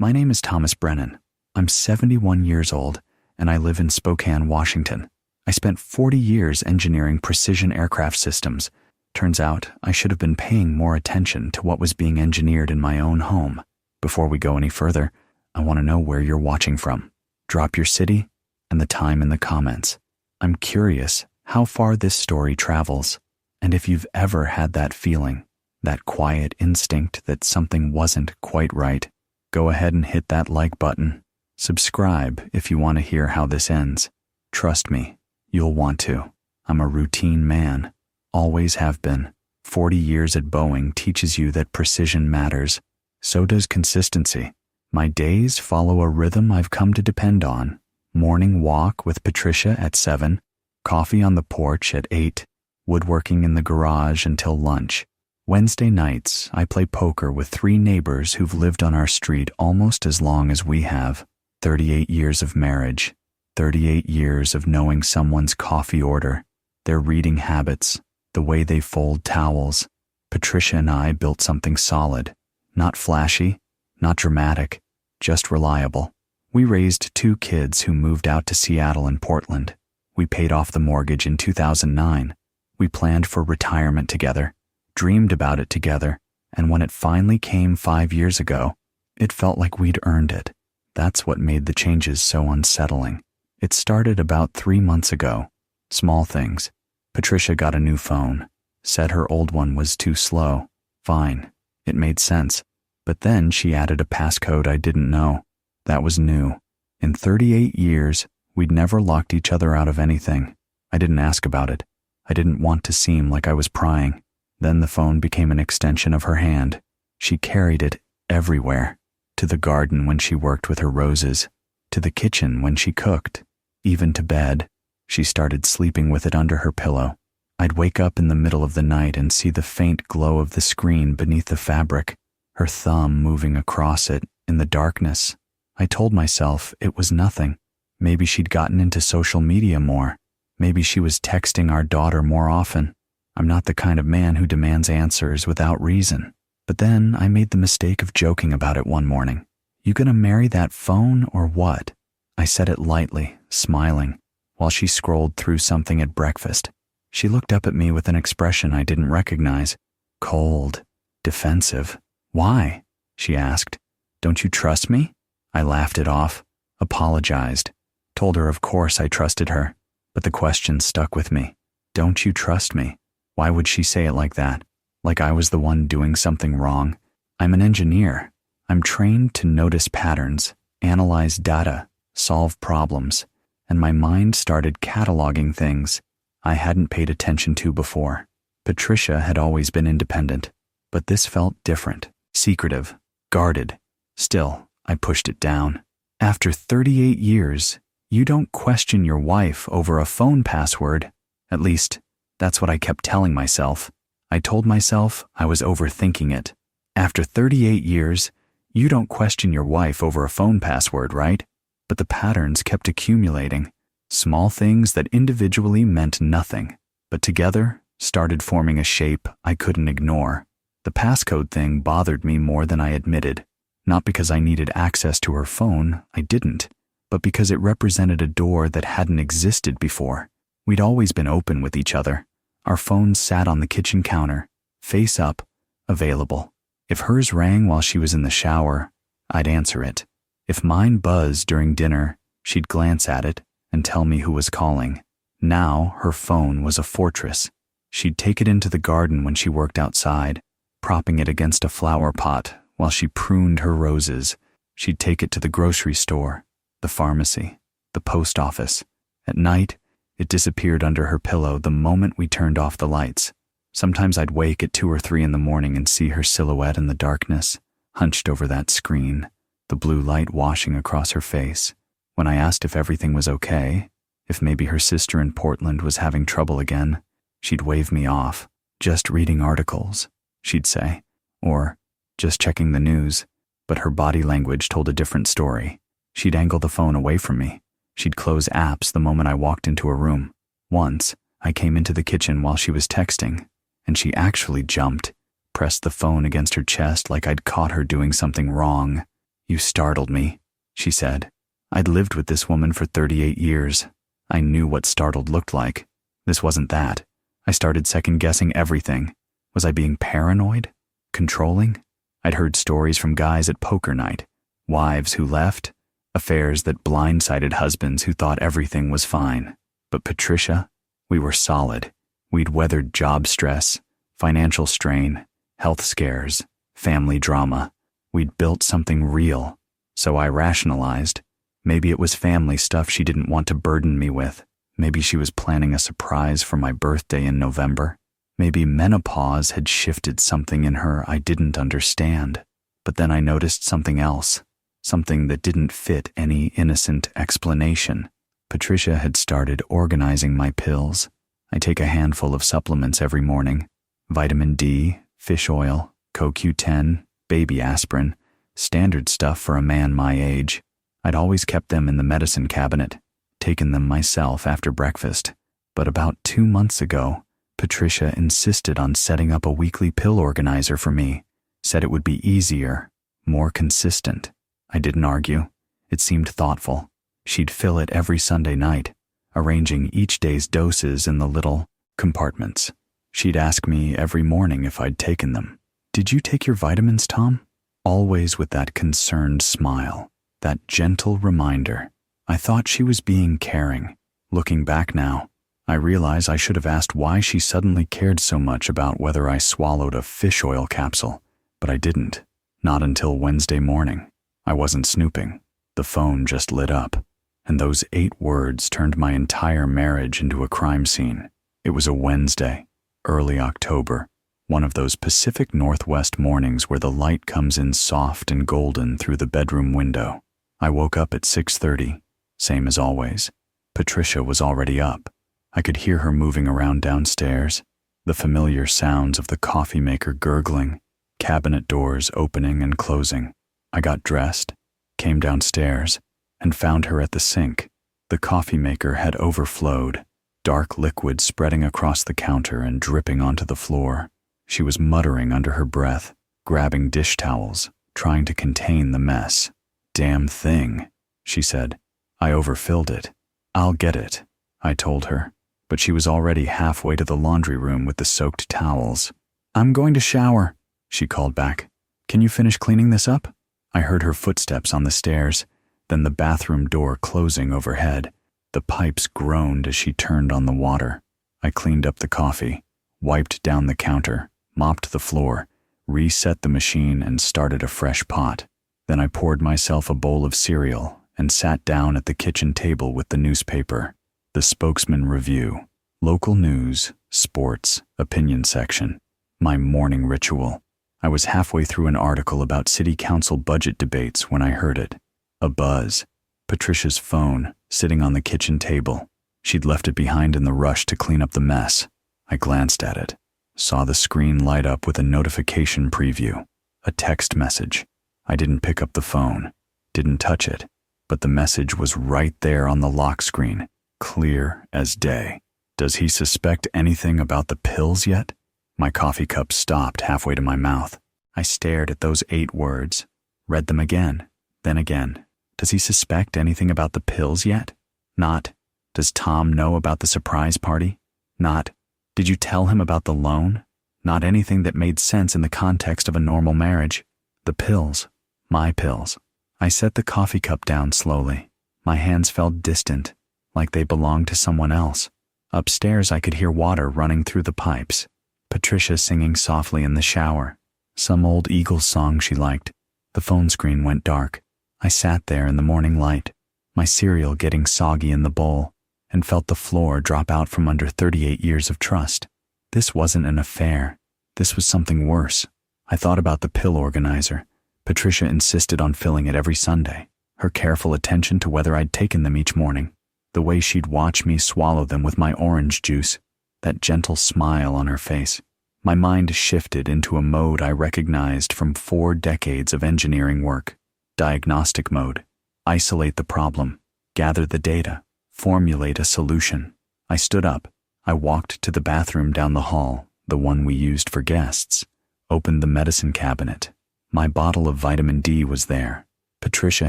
My name is Thomas Brennan. I'm 71 years old, and I live in Spokane, Washington. I spent 40 years engineering precision aircraft systems. Turns out I should have been paying more attention to what was being engineered in my own home. Before we go any further, I want to know where you're watching from. Drop your city and the time in the comments. I'm curious how far this story travels, and if you've ever had that feeling, that quiet instinct that something wasn't quite right. Go ahead and hit that like button. Subscribe if you want to hear how this ends. Trust me, you'll want to. I'm a routine man. Always have been. 40 years at Boeing teaches you that precision matters. So does consistency. My days follow a rhythm I've come to depend on. Morning walk with Patricia at 7, coffee on the porch at 8, woodworking in the garage until lunch. Wednesday nights, I play poker with 3 neighbors who've lived on our street almost as long as we have. 38 years of marriage. 38 years of knowing someone's coffee order, their reading habits, the way they fold towels. Patricia and I built something solid. Not flashy, not dramatic, just reliable. We raised 2 kids who moved out to Seattle and Portland. We paid off the mortgage in 2009. We planned for retirement together, dreamed about it together, and when it finally came 5 years ago, it felt like we'd earned it. That's what made the changes so unsettling. It started about 3 months ago. Small things. Patricia got a new phone, said her old one was too slow. Fine, it made sense. But then she added a passcode I didn't know. That was new. In 38 years, we'd never locked each other out of anything. I didn't ask about it. I didn't want to seem like I was prying. Then the phone became an extension of her hand. She carried it everywhere. To the garden when she worked with her roses, to the kitchen when she cooked, even to bed. She started sleeping with it under her pillow. I'd wake up in the middle of the night and see the faint glow of the screen beneath the fabric, her thumb moving across it in the darkness. I told myself it was nothing. Maybe she'd gotten into social media more. Maybe she was texting our daughter more often. I'm not the kind of man who demands answers without reason. But then I made the mistake of joking about it one morning. You gonna marry that phone or what? I said it lightly, smiling, while she scrolled through something at breakfast. She looked up at me with an expression I didn't recognize. Cold, defensive. Why? She asked. Don't you trust me? I laughed it off, apologized, told her of course I trusted her, but the question stuck with me. Don't you trust me? Why would she say it like that? Like I was the one doing something wrong. I'm an engineer. I'm trained to notice patterns, analyze data, solve problems, and my mind started cataloging things I hadn't paid attention to before. Patricia had always been independent, but this felt different, secretive, guarded. Still, I pushed it down. After 38 years, you don't question your wife over a phone password. At least, that's what I kept telling myself. I told myself I was overthinking it. After 38 years, you don't question your wife over a phone password, right? But the patterns kept accumulating. Small things that individually meant nothing, but together started forming a shape I couldn't ignore. The passcode thing bothered me more than I admitted. Not because I needed access to her phone, I didn't, but because it represented a door that hadn't existed before. We'd always been open with each other. Our phones sat on the kitchen counter, face up, available. If hers rang while she was in the shower, I'd answer it. If mine buzzed during dinner, she'd glance at it and tell me who was calling. Now her phone was a fortress. She'd take it into the garden when she worked outside, propping it against a flower pot while she pruned her roses. She'd take it to the grocery store, the pharmacy, the post office. At night, it disappeared under her pillow the moment we turned off the lights. Sometimes I'd wake at 2 or 3 in the morning and see her silhouette in the darkness, hunched over that screen, the blue light washing across her face. When I asked if everything was okay, if maybe her sister in Portland was having trouble again, she'd wave me off. Just reading articles, she'd say, or just checking the news. But her body language told a different story. She'd angle the phone away from me. She'd close apps the moment I walked into a room. Once, I came into the kitchen while she was texting, and she actually jumped, pressed the phone against her chest like I'd caught her doing something wrong. You startled me, she said. I'd lived with this woman for 38 years. I knew what startled looked like. This wasn't that. I started second-guessing everything. Was I being paranoid? Controlling? I'd heard stories from guys at poker night, wives who left, affairs that blindsided husbands who thought everything was fine. But Patricia, we were solid. We'd weathered job stress, financial strain, health scares, family drama. We'd built something real. So I rationalized. Maybe it was family stuff she didn't want to burden me with. Maybe she was planning a surprise for my birthday in November. Maybe menopause had shifted something in her I didn't understand. But then I noticed something else, something that didn't fit any innocent explanation. Patricia had started organizing my pills. I take a handful of supplements every morning. Vitamin D, fish oil, CoQ10, baby aspirin, standard stuff for a man my age. I'd always kept them in the medicine cabinet, taken them myself after breakfast. But about 2 months ago, Patricia insisted on setting up a weekly pill organizer for me, said it would be easier, more consistent. I didn't argue. It seemed thoughtful. She'd fill it every Sunday night, arranging each day's doses in the little compartments. She'd ask me every morning if I'd taken them. Did you take your vitamins, Tom? Always with that concerned smile, that gentle reminder. I thought she was being caring. Looking back now, I realize I should have asked why she suddenly cared so much about whether I swallowed a fish oil capsule, but I didn't. Not until Wednesday morning. I wasn't snooping. The phone just lit up, and those 8 words turned my entire marriage into a crime scene. It was a Wednesday, early October, one of those Pacific Northwest mornings where the light comes in soft and golden through the bedroom window. I woke up at 6:30, same as always. Patricia was already up. I could hear her moving around downstairs, the familiar sounds of the coffee maker gurgling, cabinet doors opening and closing. I got dressed, came downstairs, and found her at the sink. The coffee maker had overflowed, dark liquid spreading across the counter and dripping onto the floor. She was muttering under her breath, grabbing dish towels, trying to contain the mess. "Damn thing," she said. "I overfilled it. I'll get it," I told her. But she was already halfway to the laundry room with the soaked towels. "I'm going to shower," she called back. "Can you finish cleaning this up?" I heard her footsteps on the stairs, then the bathroom door closing overhead. The pipes groaned as she turned on the water. I cleaned up the coffee, wiped down the counter, mopped the floor, reset the machine, and started a fresh pot. Then I poured myself a bowl of cereal and sat down at the kitchen table with the newspaper. The Spokesman Review, local news, sports, opinion section. My morning ritual. I was halfway through an article about city council budget debates when I heard it. A buzz. Patricia's phone, sitting on the kitchen table. She'd left it behind in the rush to clean up the mess. I glanced at it, saw the screen light up with a notification preview, a text message. I didn't pick up the phone, didn't touch it, but the message was right there on the lock screen, clear as day. Does he suspect anything about the pills yet? My coffee cup stopped halfway to my mouth. I stared at those 8 words, read them again, then again. Does he suspect anything about the pills yet? Not, does Tom know about the surprise party? Not, did you tell him about the loan? Not anything that made sense in the context of a normal marriage. The pills, my pills. I set the coffee cup down slowly. My hands felt distant, like they belonged to someone else. Upstairs I could hear water running through the pipes. Patricia singing softly in the shower. Some old Eagles song she liked. The phone screen went dark. I sat there in the morning light, my cereal getting soggy in the bowl, and felt the floor drop out from under 38 years of trust. This wasn't an affair. This was something worse. I thought about the pill organizer. Patricia insisted on filling it every Sunday. Her careful attention to whether I'd taken them each morning. The way she'd watch me swallow them with my orange juice. That gentle smile on her face. My mind shifted into a mode I recognized from 4 decades of engineering work. Diagnostic mode. Isolate the problem. Gather the data. Formulate a solution. I stood up. I walked to the bathroom down the hall, the one we used for guests. Opened the medicine cabinet. My bottle of vitamin D was there. Patricia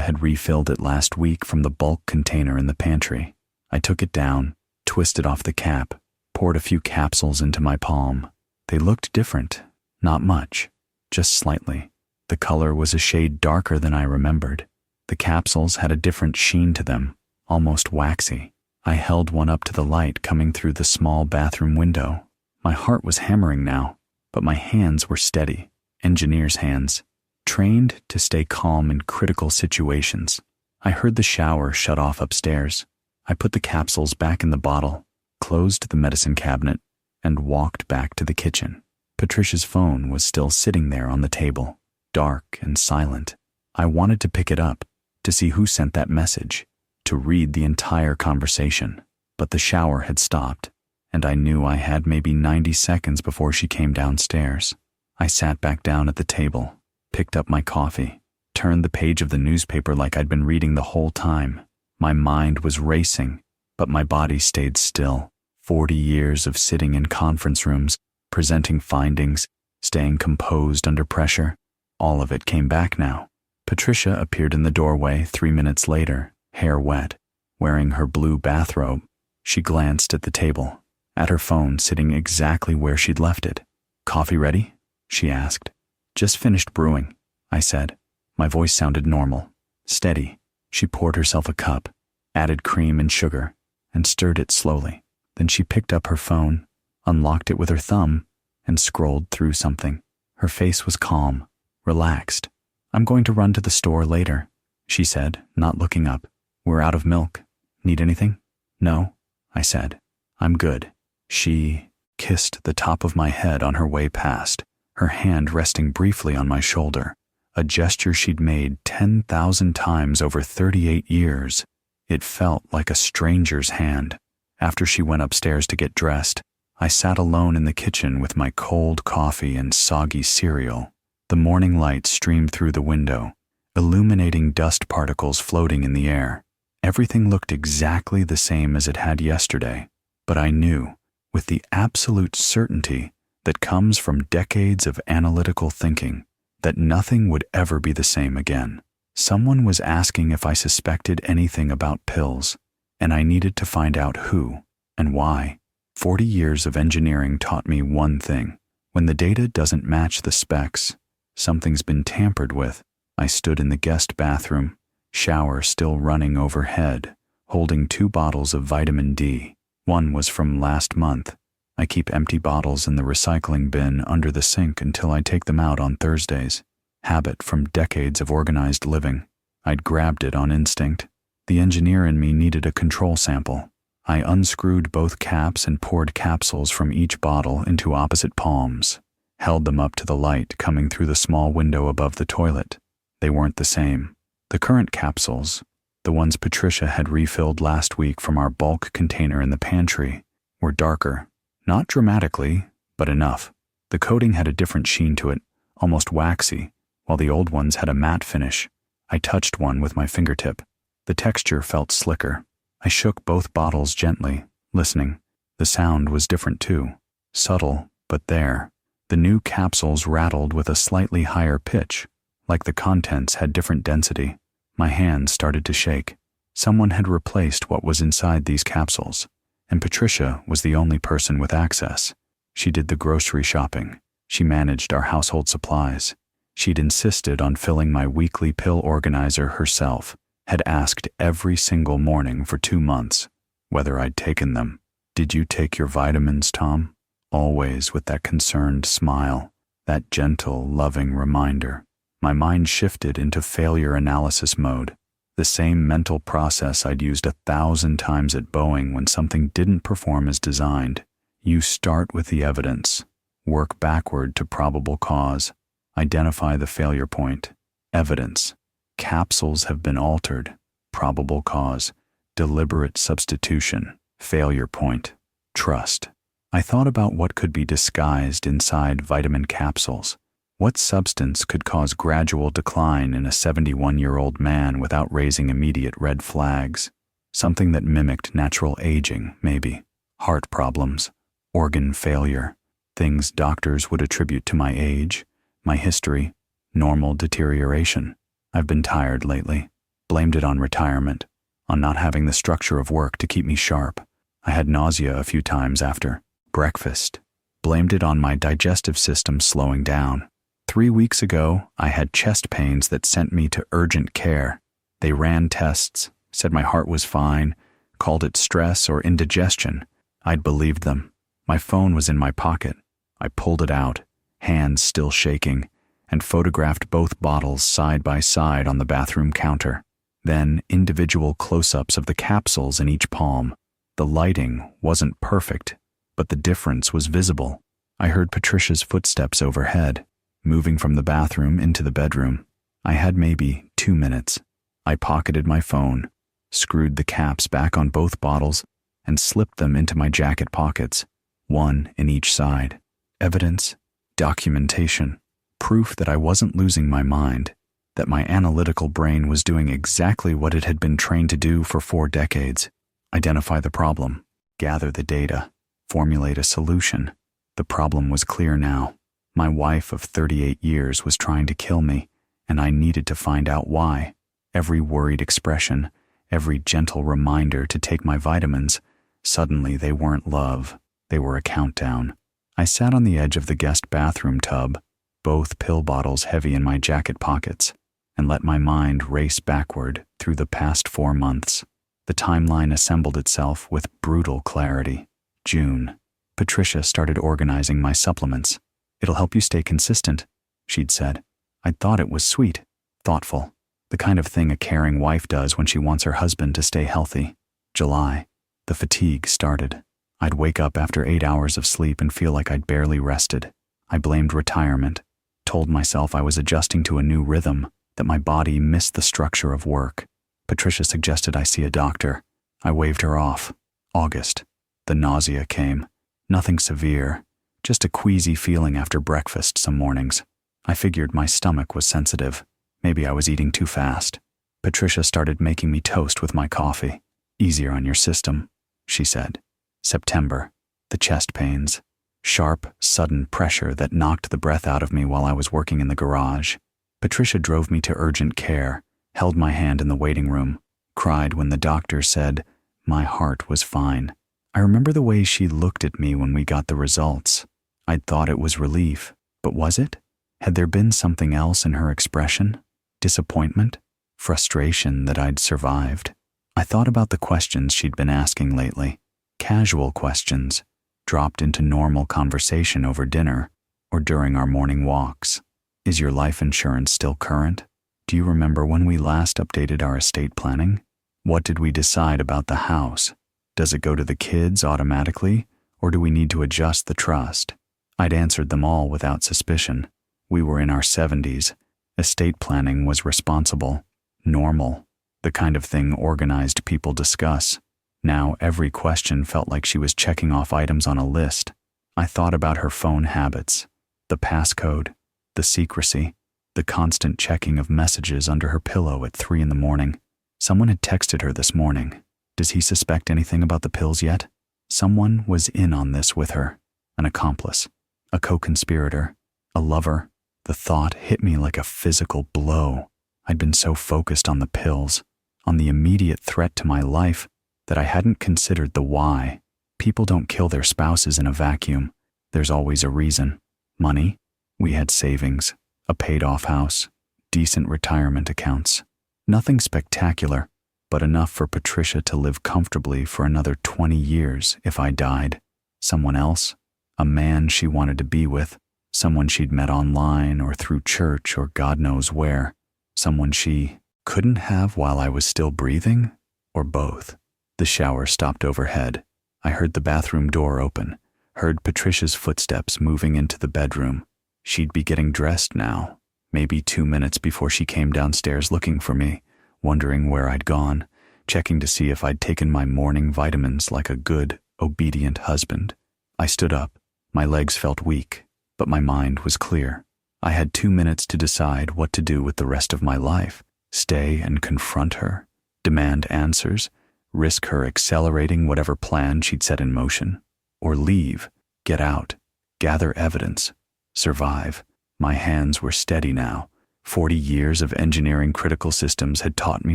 had refilled it last week from the bulk container in the pantry. I took it down, twisted off the cap, poured a few capsules into my palm. They looked different, not much, just slightly. The color was a shade darker than I remembered. The capsules had a different sheen to them, almost waxy. I held one up to the light coming through the small bathroom window. My heart was hammering now, but my hands were steady, engineer's hands, trained to stay calm in critical situations. I heard the shower shut off upstairs. I put the capsules back in the bottle, closed the medicine cabinet, and walked back to the kitchen. Patricia's phone was still sitting there on the table, dark and silent. I wanted to pick it up, to see who sent that message, to read the entire conversation, but the shower had stopped, and I knew I had maybe 90 seconds before she came downstairs. I sat back down at the table, picked up my coffee, turned the page of the newspaper like I'd been reading the whole time. My mind was racing, but my body stayed still. 40 years of sitting in conference rooms, presenting findings, staying composed under pressure. All of it came back now. Patricia appeared in the doorway 3 minutes later, hair wet, wearing her blue bathrobe. She glanced at the table, at her phone sitting exactly where she'd left it. "Coffee ready?" she asked. "Just finished brewing," I said. My voice sounded normal, steady. She poured herself a cup, added cream and sugar, and stirred it slowly. Then she picked up her phone, unlocked it with her thumb, and scrolled through something. Her face was calm, relaxed. "I'm going to run to the store later," she said, not looking up. "We're out of milk. Need anything?" "No," I said. "I'm good." She kissed the top of my head on her way past, her hand resting briefly on my shoulder, a gesture she'd made 10,000 times over 38 years. It felt like a stranger's hand. After she went upstairs to get dressed, I sat alone in the kitchen with my cold coffee and soggy cereal. The morning light streamed through the window, illuminating dust particles floating in the air. Everything looked exactly the same as it had yesterday, but I knew, with the absolute certainty that comes from decades of analytical thinking, that nothing would ever be the same again. Someone was asking if I suspected anything about pills, and I needed to find out who and why. 40 years of engineering taught me one thing: when the data doesn't match the specs, something's been tampered with. I stood in the guest bathroom, shower still running overhead, holding 2 bottles of vitamin D. One was from last month. I keep empty bottles in the recycling bin under the sink until I take them out on Thursdays. Habit from decades of organized living. I'd grabbed it on instinct. The engineer in me needed a control sample. I unscrewed both caps and poured capsules from each bottle into opposite palms, held them up to the light coming through the small window above the toilet. They weren't the same. The current capsules, the ones Patricia had refilled last week from our bulk container in the pantry, were darker. Not dramatically, but enough. The coating had a different sheen to it, almost waxy, while the old ones had a matte finish. I touched one with my fingertip. The texture felt slicker. I shook both bottles gently, listening. The sound was different too. Subtle, but there. The new capsules rattled with a slightly higher pitch, like the contents had different density. My hands started to shake. Someone had replaced what was inside these capsules, and Patricia was the only person with access. She did the grocery shopping. She managed our household supplies. She'd insisted on filling my weekly pill organizer herself, had asked every single morning for 2 months whether I'd taken them. "Did you take your vitamins, Tom?" Always with that concerned smile, that gentle, loving reminder. My mind shifted into failure analysis mode, the same mental process I'd used 1,000 times at Boeing when something didn't perform as designed. You start with the evidence, work backward to probable cause, identify the failure point. Evidence. Capsules have been altered. Probable cause. Deliberate substitution. Failure point. Trust. I thought about what could be disguised inside vitamin capsules. What substance could cause gradual decline in a 71-year-old man without raising immediate red flags? Something that mimicked natural aging, maybe. Heart problems. Organ failure. Things doctors would attribute to my age, my history, normal deterioration. I've been tired lately. Blamed it on retirement, on not having the structure of work to keep me sharp. I had nausea a few times after breakfast. Blamed it on my digestive system slowing down. 3 weeks ago, I had chest pains that sent me to urgent care. They ran tests, said my heart was fine, called it stress or indigestion. I'd believed them. My phone was in my pocket. I pulled it out, hands still shaking, and photographed both bottles side by side on the bathroom counter. Then individual close-ups of the capsules in each palm. The lighting wasn't perfect, but the difference was visible. I heard Patricia's footsteps overhead, moving from the bathroom into the bedroom. I had maybe 2 minutes. I pocketed my phone, screwed the caps back on both bottles, and slipped them into my jacket pockets, one in each side. Evidence, documentation, proof that I wasn't losing my mind, that my analytical brain was doing exactly what it had been trained to do for 4 decades. Identify the problem, gather the data, formulate a solution. The problem was clear now. My wife of 38 years was trying to kill me, and I needed to find out why. Every worried expression, every gentle reminder to take my vitamins, suddenly they weren't love, they were a countdown. I sat on the edge of the guest bathroom tub, both pill bottles heavy in my jacket pockets, and let my mind race backward through the past 4 months. The timeline assembled itself with brutal clarity. June. Patricia started organizing my supplements. "It'll help you stay consistent," she'd said. I'd thought it was sweet, thoughtful, the kind of thing a caring wife does when she wants her husband to stay healthy. July. The fatigue started. I'd wake up after 8 hours of sleep and feel like I'd barely rested. I blamed retirement, told myself I was adjusting to a new rhythm, that my body missed the structure of work. Patricia suggested I see a doctor. I waved her off. August. The nausea came. Nothing severe, just a queasy feeling after breakfast some mornings. I figured my stomach was sensitive. Maybe I was eating too fast. Patricia started making me toast with my coffee. "Easier on your system," she said. September. The chest pains. Sharp, sudden pressure that knocked the breath out of me while I was working in the garage. Patricia drove me to urgent care, held my hand in the waiting room, cried when the doctor said my heart was fine. I remember the way she looked at me when we got the results. I'd thought it was relief, but was it? Had there been something else in her expression? Disappointment? Frustration that I'd survived? I thought about the questions she'd been asking lately. Casual questions, dropped into normal conversation over dinner or during our morning walks. Is your life insurance still current? Do you remember when we last updated our estate planning? What did we decide about the house? Does it go to the kids automatically, or do we need to adjust the trust? I'd answered them all without suspicion. We were in our 70s. Estate planning was responsible, normal, the kind of thing organized people discuss. Now every question felt like she was checking off items on a list. I thought about her phone habits, the passcode, the secrecy, the constant checking of messages under her pillow at 3 a.m. Someone had texted her this morning. Does he suspect anything about the pills yet? Someone was in on this with her. An accomplice, a co-conspirator, a lover. The thought hit me like a physical blow. I'd been so focused on the pills, on the immediate threat to my life, that I hadn't considered the why. People don't kill their spouses in a vacuum. There's always a reason. Money? We had savings, a paid-off house, decent retirement accounts. Nothing spectacular, but enough for Patricia to live comfortably for another 20 years if I died. Someone else? A man she wanted to be with, someone she'd met online or through church or God knows where, someone she couldn't have while I was still breathing, or both. The shower stopped overhead. I heard the bathroom door open, heard Patricia's footsteps moving into the bedroom. She'd be getting dressed now, maybe 2 minutes before she came downstairs looking for me, wondering where I'd gone, checking to see if I'd taken my morning vitamins like a good, obedient husband. I stood up. My legs felt weak, but my mind was clear. I had 2 minutes to decide what to do with the rest of my life. Stay and confront her, demand answers, risk her accelerating whatever plan she'd set in motion, or leave, get out, gather evidence, survive. My hands were steady now, 40 years of engineering critical systems had taught me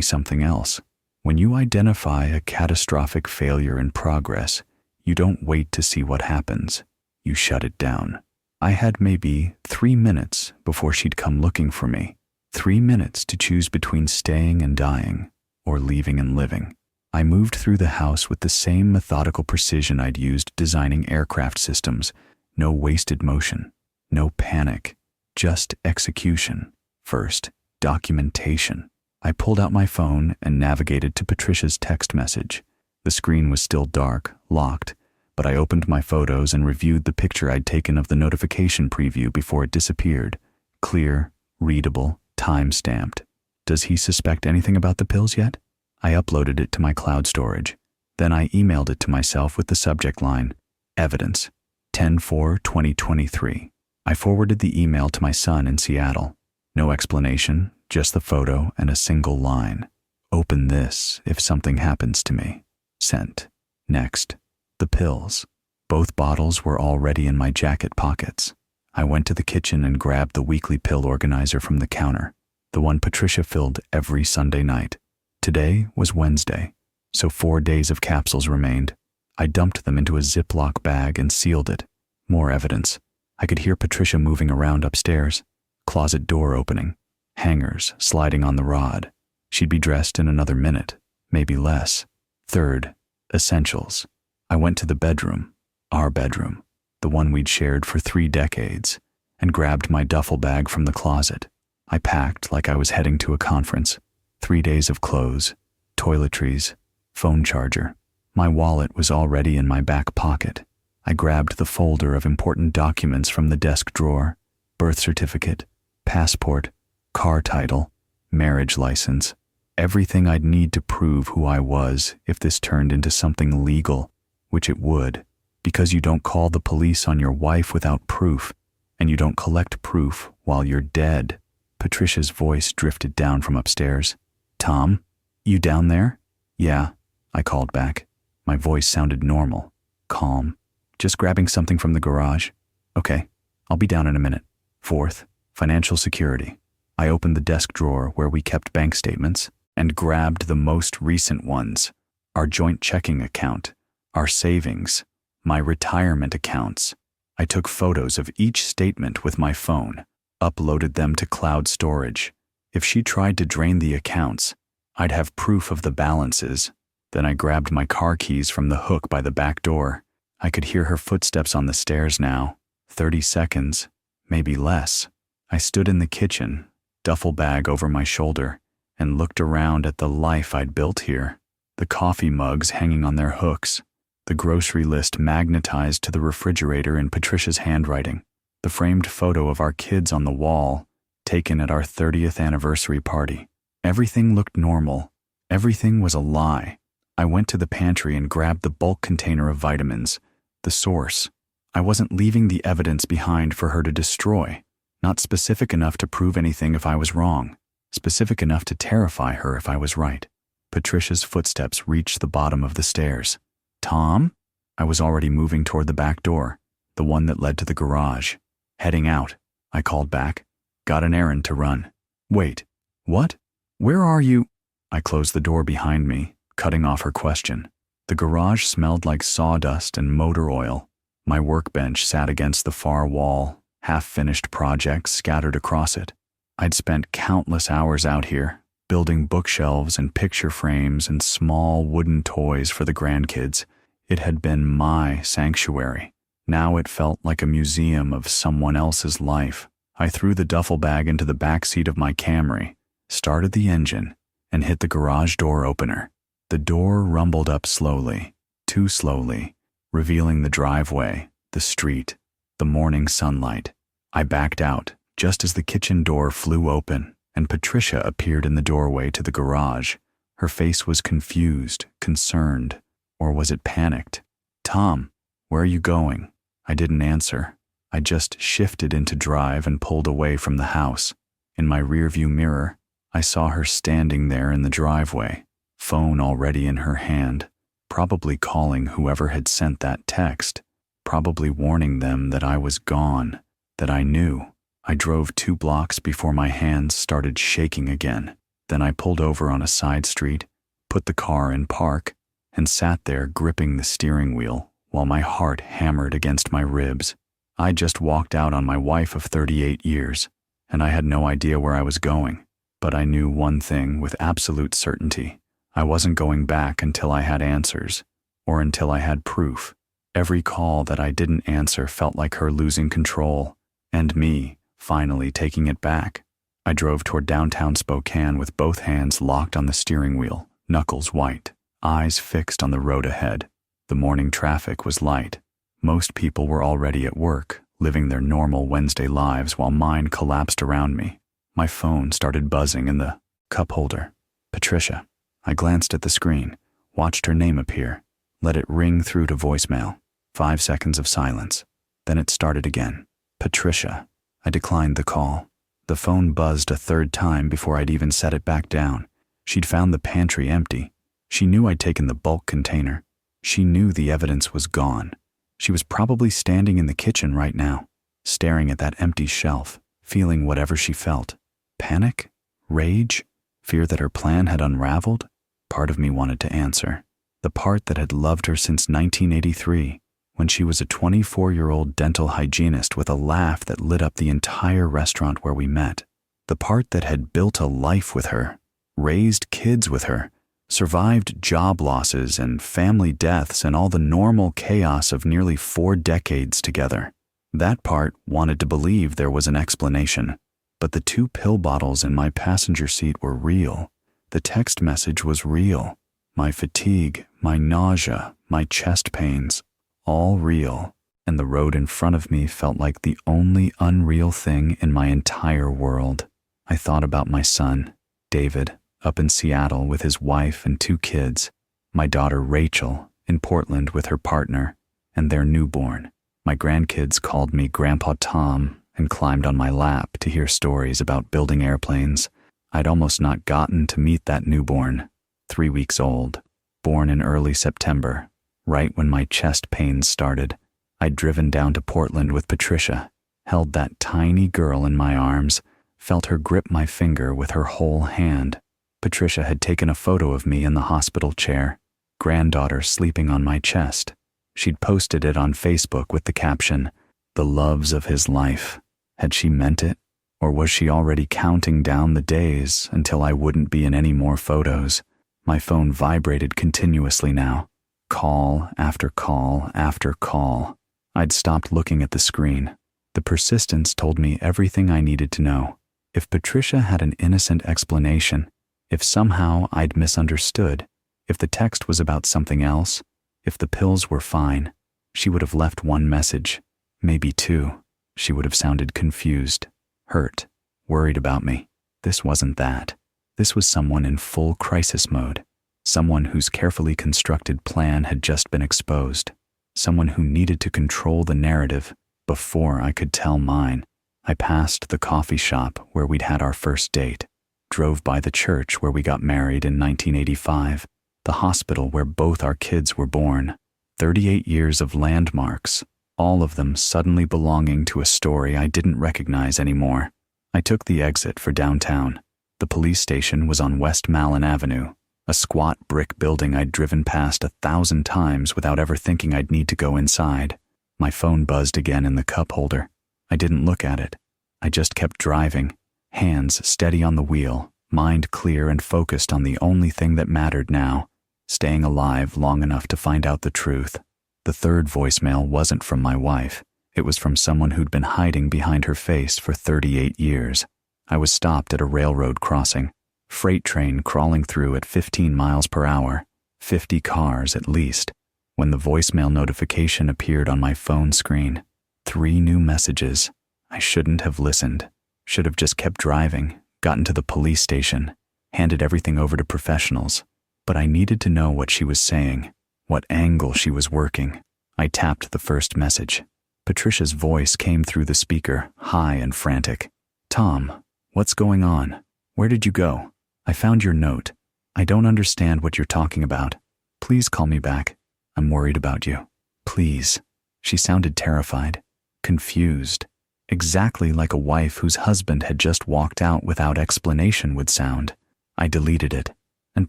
something else. When you identify a catastrophic failure in progress, you don't wait to see what happens. You shut it down. I had maybe 3 minutes before she'd come looking for me. 3 minutes to choose between staying and dying, or leaving and living. I moved through the house with the same methodical precision I'd used designing aircraft systems. No wasted motion, no panic, just execution. First, documentation. I pulled out my phone and navigated to Patricia's text message. The screen was still dark, locked, but I opened my photos and reviewed the picture I'd taken of the notification preview before it disappeared. Clear, readable, time-stamped. Does he suspect anything about the pills yet? I uploaded it to my cloud storage. Then I emailed it to myself with the subject line, Evidence, 10/4/2023. I forwarded the email to my son in Seattle. No explanation, just the photo and a single line. Open this if something happens to me. Sent. Next. The pills. Both bottles were already in my jacket pockets. I went to the kitchen and grabbed the weekly pill organizer from the counter, the one Patricia filled every Sunday night. Today was Wednesday, so 4 days of capsules remained. I dumped them into a Ziploc bag and sealed it. More evidence. I could hear Patricia moving around upstairs. Closet door opening. Hangers sliding on the rod. She'd be dressed in another minute, maybe less. Third, essentials. I went to the bedroom, our bedroom, the one we'd shared for 3 decades, and grabbed my duffel bag from the closet. I packed like I was heading to a conference. 3 days of clothes, toiletries, phone charger. My wallet was already in my back pocket. I grabbed the folder of important documents from the desk drawer. Birth certificate, passport, car title, marriage license. Everything I'd need to prove who I was if this turned into something legal, which it would, because you don't call the police on your wife without proof, and you don't collect proof while you're dead. Patricia's voice drifted down from upstairs. Tom, you down there? Yeah, I called back. My voice sounded normal, calm. Just grabbing something from the garage. Okay, I'll be down in a minute. Fourth, financial security. I opened the desk drawer where we kept bank statements and grabbed the most recent ones. Our joint checking account, our savings, my retirement accounts. I took photos of each statement with my phone, uploaded them to cloud storage. If she tried to drain the accounts, I'd have proof of the balances. Then I grabbed my car keys from the hook by the back door. I could hear her footsteps on the stairs now. 30 seconds, maybe less. I stood in the kitchen, duffel bag over my shoulder, and looked around at the life I'd built here. The coffee mugs hanging on their hooks, the grocery list magnetized to the refrigerator in Patricia's handwriting, the framed photo of our kids on the wall, taken at our 30th anniversary party. Everything looked normal. Everything was a lie. I went to the pantry and grabbed the bulk container of vitamins, the source. I wasn't leaving the evidence behind for her to destroy. Not specific enough to prove anything if I was wrong. Specific enough to terrify her if I was right. Patricia's footsteps reached the bottom of the stairs. Tom? I was already moving toward the back door, the one that led to the garage. Heading out, I called back. Got an errand to run. Wait, what? Where are you? I closed the door behind me, cutting off her question. The garage smelled like sawdust and motor oil. My workbench sat against the far wall, half-finished projects scattered across it. I'd spent countless hours out here, building bookshelves and picture frames and small wooden toys for the grandkids. It had been my sanctuary. Now it felt like a museum of someone else's life. I threw the duffel bag into the back seat of my Camry, started the engine, and hit the garage door opener. The door rumbled up slowly, too slowly, revealing the driveway, the street, the morning sunlight. I backed out just as the kitchen door flew open and Patricia appeared in the doorway to the garage. Her face was confused, concerned, or was it panicked? Tom, where are you going? I didn't answer. I just shifted into drive and pulled away from the house. In my rearview mirror, I saw her standing there in the driveway, phone already in her hand, probably calling whoever had sent that text, probably warning them that I was gone, that I knew. I drove 2 blocks before my hands started shaking again. Then I pulled over on a side street, put the car in park, and sat there gripping the steering wheel while my heart hammered against my ribs. I just walked out on my wife of 38 years, and I had no idea where I was going. But I knew one thing with absolute certainty. I wasn't going back until I had answers, or until I had proof. Every call that I didn't answer felt like her losing control, and me finally taking it back. I drove toward downtown Spokane with both hands locked on the steering wheel, knuckles white, eyes fixed on the road ahead. The morning traffic was light. Most people were already at work, living their normal Wednesday lives while mine collapsed around me. My phone started buzzing in the cup holder. Patricia. I glanced at the screen, watched her name appear, let it ring through to voicemail. 5 seconds of silence. Then it started again. Patricia. I declined the call. The phone buzzed a third time before I'd even set it back down. She'd found the pantry empty. She knew I'd taken the bulk container. She knew the evidence was gone. She was probably standing in the kitchen right now, staring at that empty shelf, feeling whatever she felt. Panic? Rage? Fear that her plan had unraveled? Part of me wanted to answer. The part that had loved her since 1983, when she was a 24-year-old dental hygienist with a laugh that lit up the entire restaurant where we met. The part that had built a life with her, raised kids with her, survived job losses and family deaths and all the normal chaos of nearly 4 decades together. That part wanted to believe there was an explanation. But the 2 pill bottles in my passenger seat were real. The text message was real. My fatigue, my nausea, my chest pains, all real. And the road in front of me felt like the only unreal thing in my entire world. I thought about my son, David, up in Seattle with his wife and 2 kids, my daughter Rachel in Portland with her partner, and their newborn. My grandkids called me Grandpa Tom and climbed on my lap to hear stories about building airplanes. I'd almost not gotten to meet that newborn, 3 weeks old, born in early September, right when my chest pains started. I'd driven down to Portland with Patricia, held that tiny girl in my arms, felt her grip my finger with her whole hand. Patricia had taken a photo of me in the hospital chair, granddaughter sleeping on my chest. She'd posted it on Facebook with the caption, "The loves of his life." Had she meant it? Or was she already counting down the days until I wouldn't be in any more photos? My phone vibrated continuously now. Call after call after call. I'd stopped looking at the screen. The persistence told me everything I needed to know. If Patricia had an innocent explanation, if somehow I'd misunderstood, if the text was about something else, if the pills were fine, she would have left 1 message, maybe 2. She would have sounded confused, hurt, worried about me. This wasn't that. This was someone in full crisis mode, someone whose carefully constructed plan had just been exposed, someone who needed to control the narrative before I could tell mine. I passed the coffee shop where we'd had our first date, drove by the church where we got married in 1985, the hospital where both our kids were born, 38 years of landmarks, all of them suddenly belonging to a story I didn't recognize anymore. I took the exit for downtown. The police station was on West Malin Avenue, a squat brick building I'd driven past 1,000 times without ever thinking I'd need to go inside. My phone buzzed again in the cup holder. I didn't look at it. I just kept driving, hands steady on the wheel, mind clear and focused on the only thing that mattered now, staying alive long enough to find out the truth. The third voicemail wasn't from my wife. It was from someone who'd been hiding behind her face for 38 years. I was stopped at a railroad crossing, freight train crawling through at 15 miles per hour, 50 cars at least, when the voicemail notification appeared on my phone screen. 3 new messages. I shouldn't have listened. Should have just kept driving, gotten to the police station, handed everything over to professionals. But I needed to know what she was saying, what angle she was working. I tapped the first message. Patricia's voice came through the speaker, high and frantic. "Tom, what's going on? Where did you go? I found your note. I don't understand what you're talking about. Please call me back. I'm worried about you. Please." She sounded terrified, confused. exactly like a wife whose husband had just walked out without explanation would sound. I deleted it and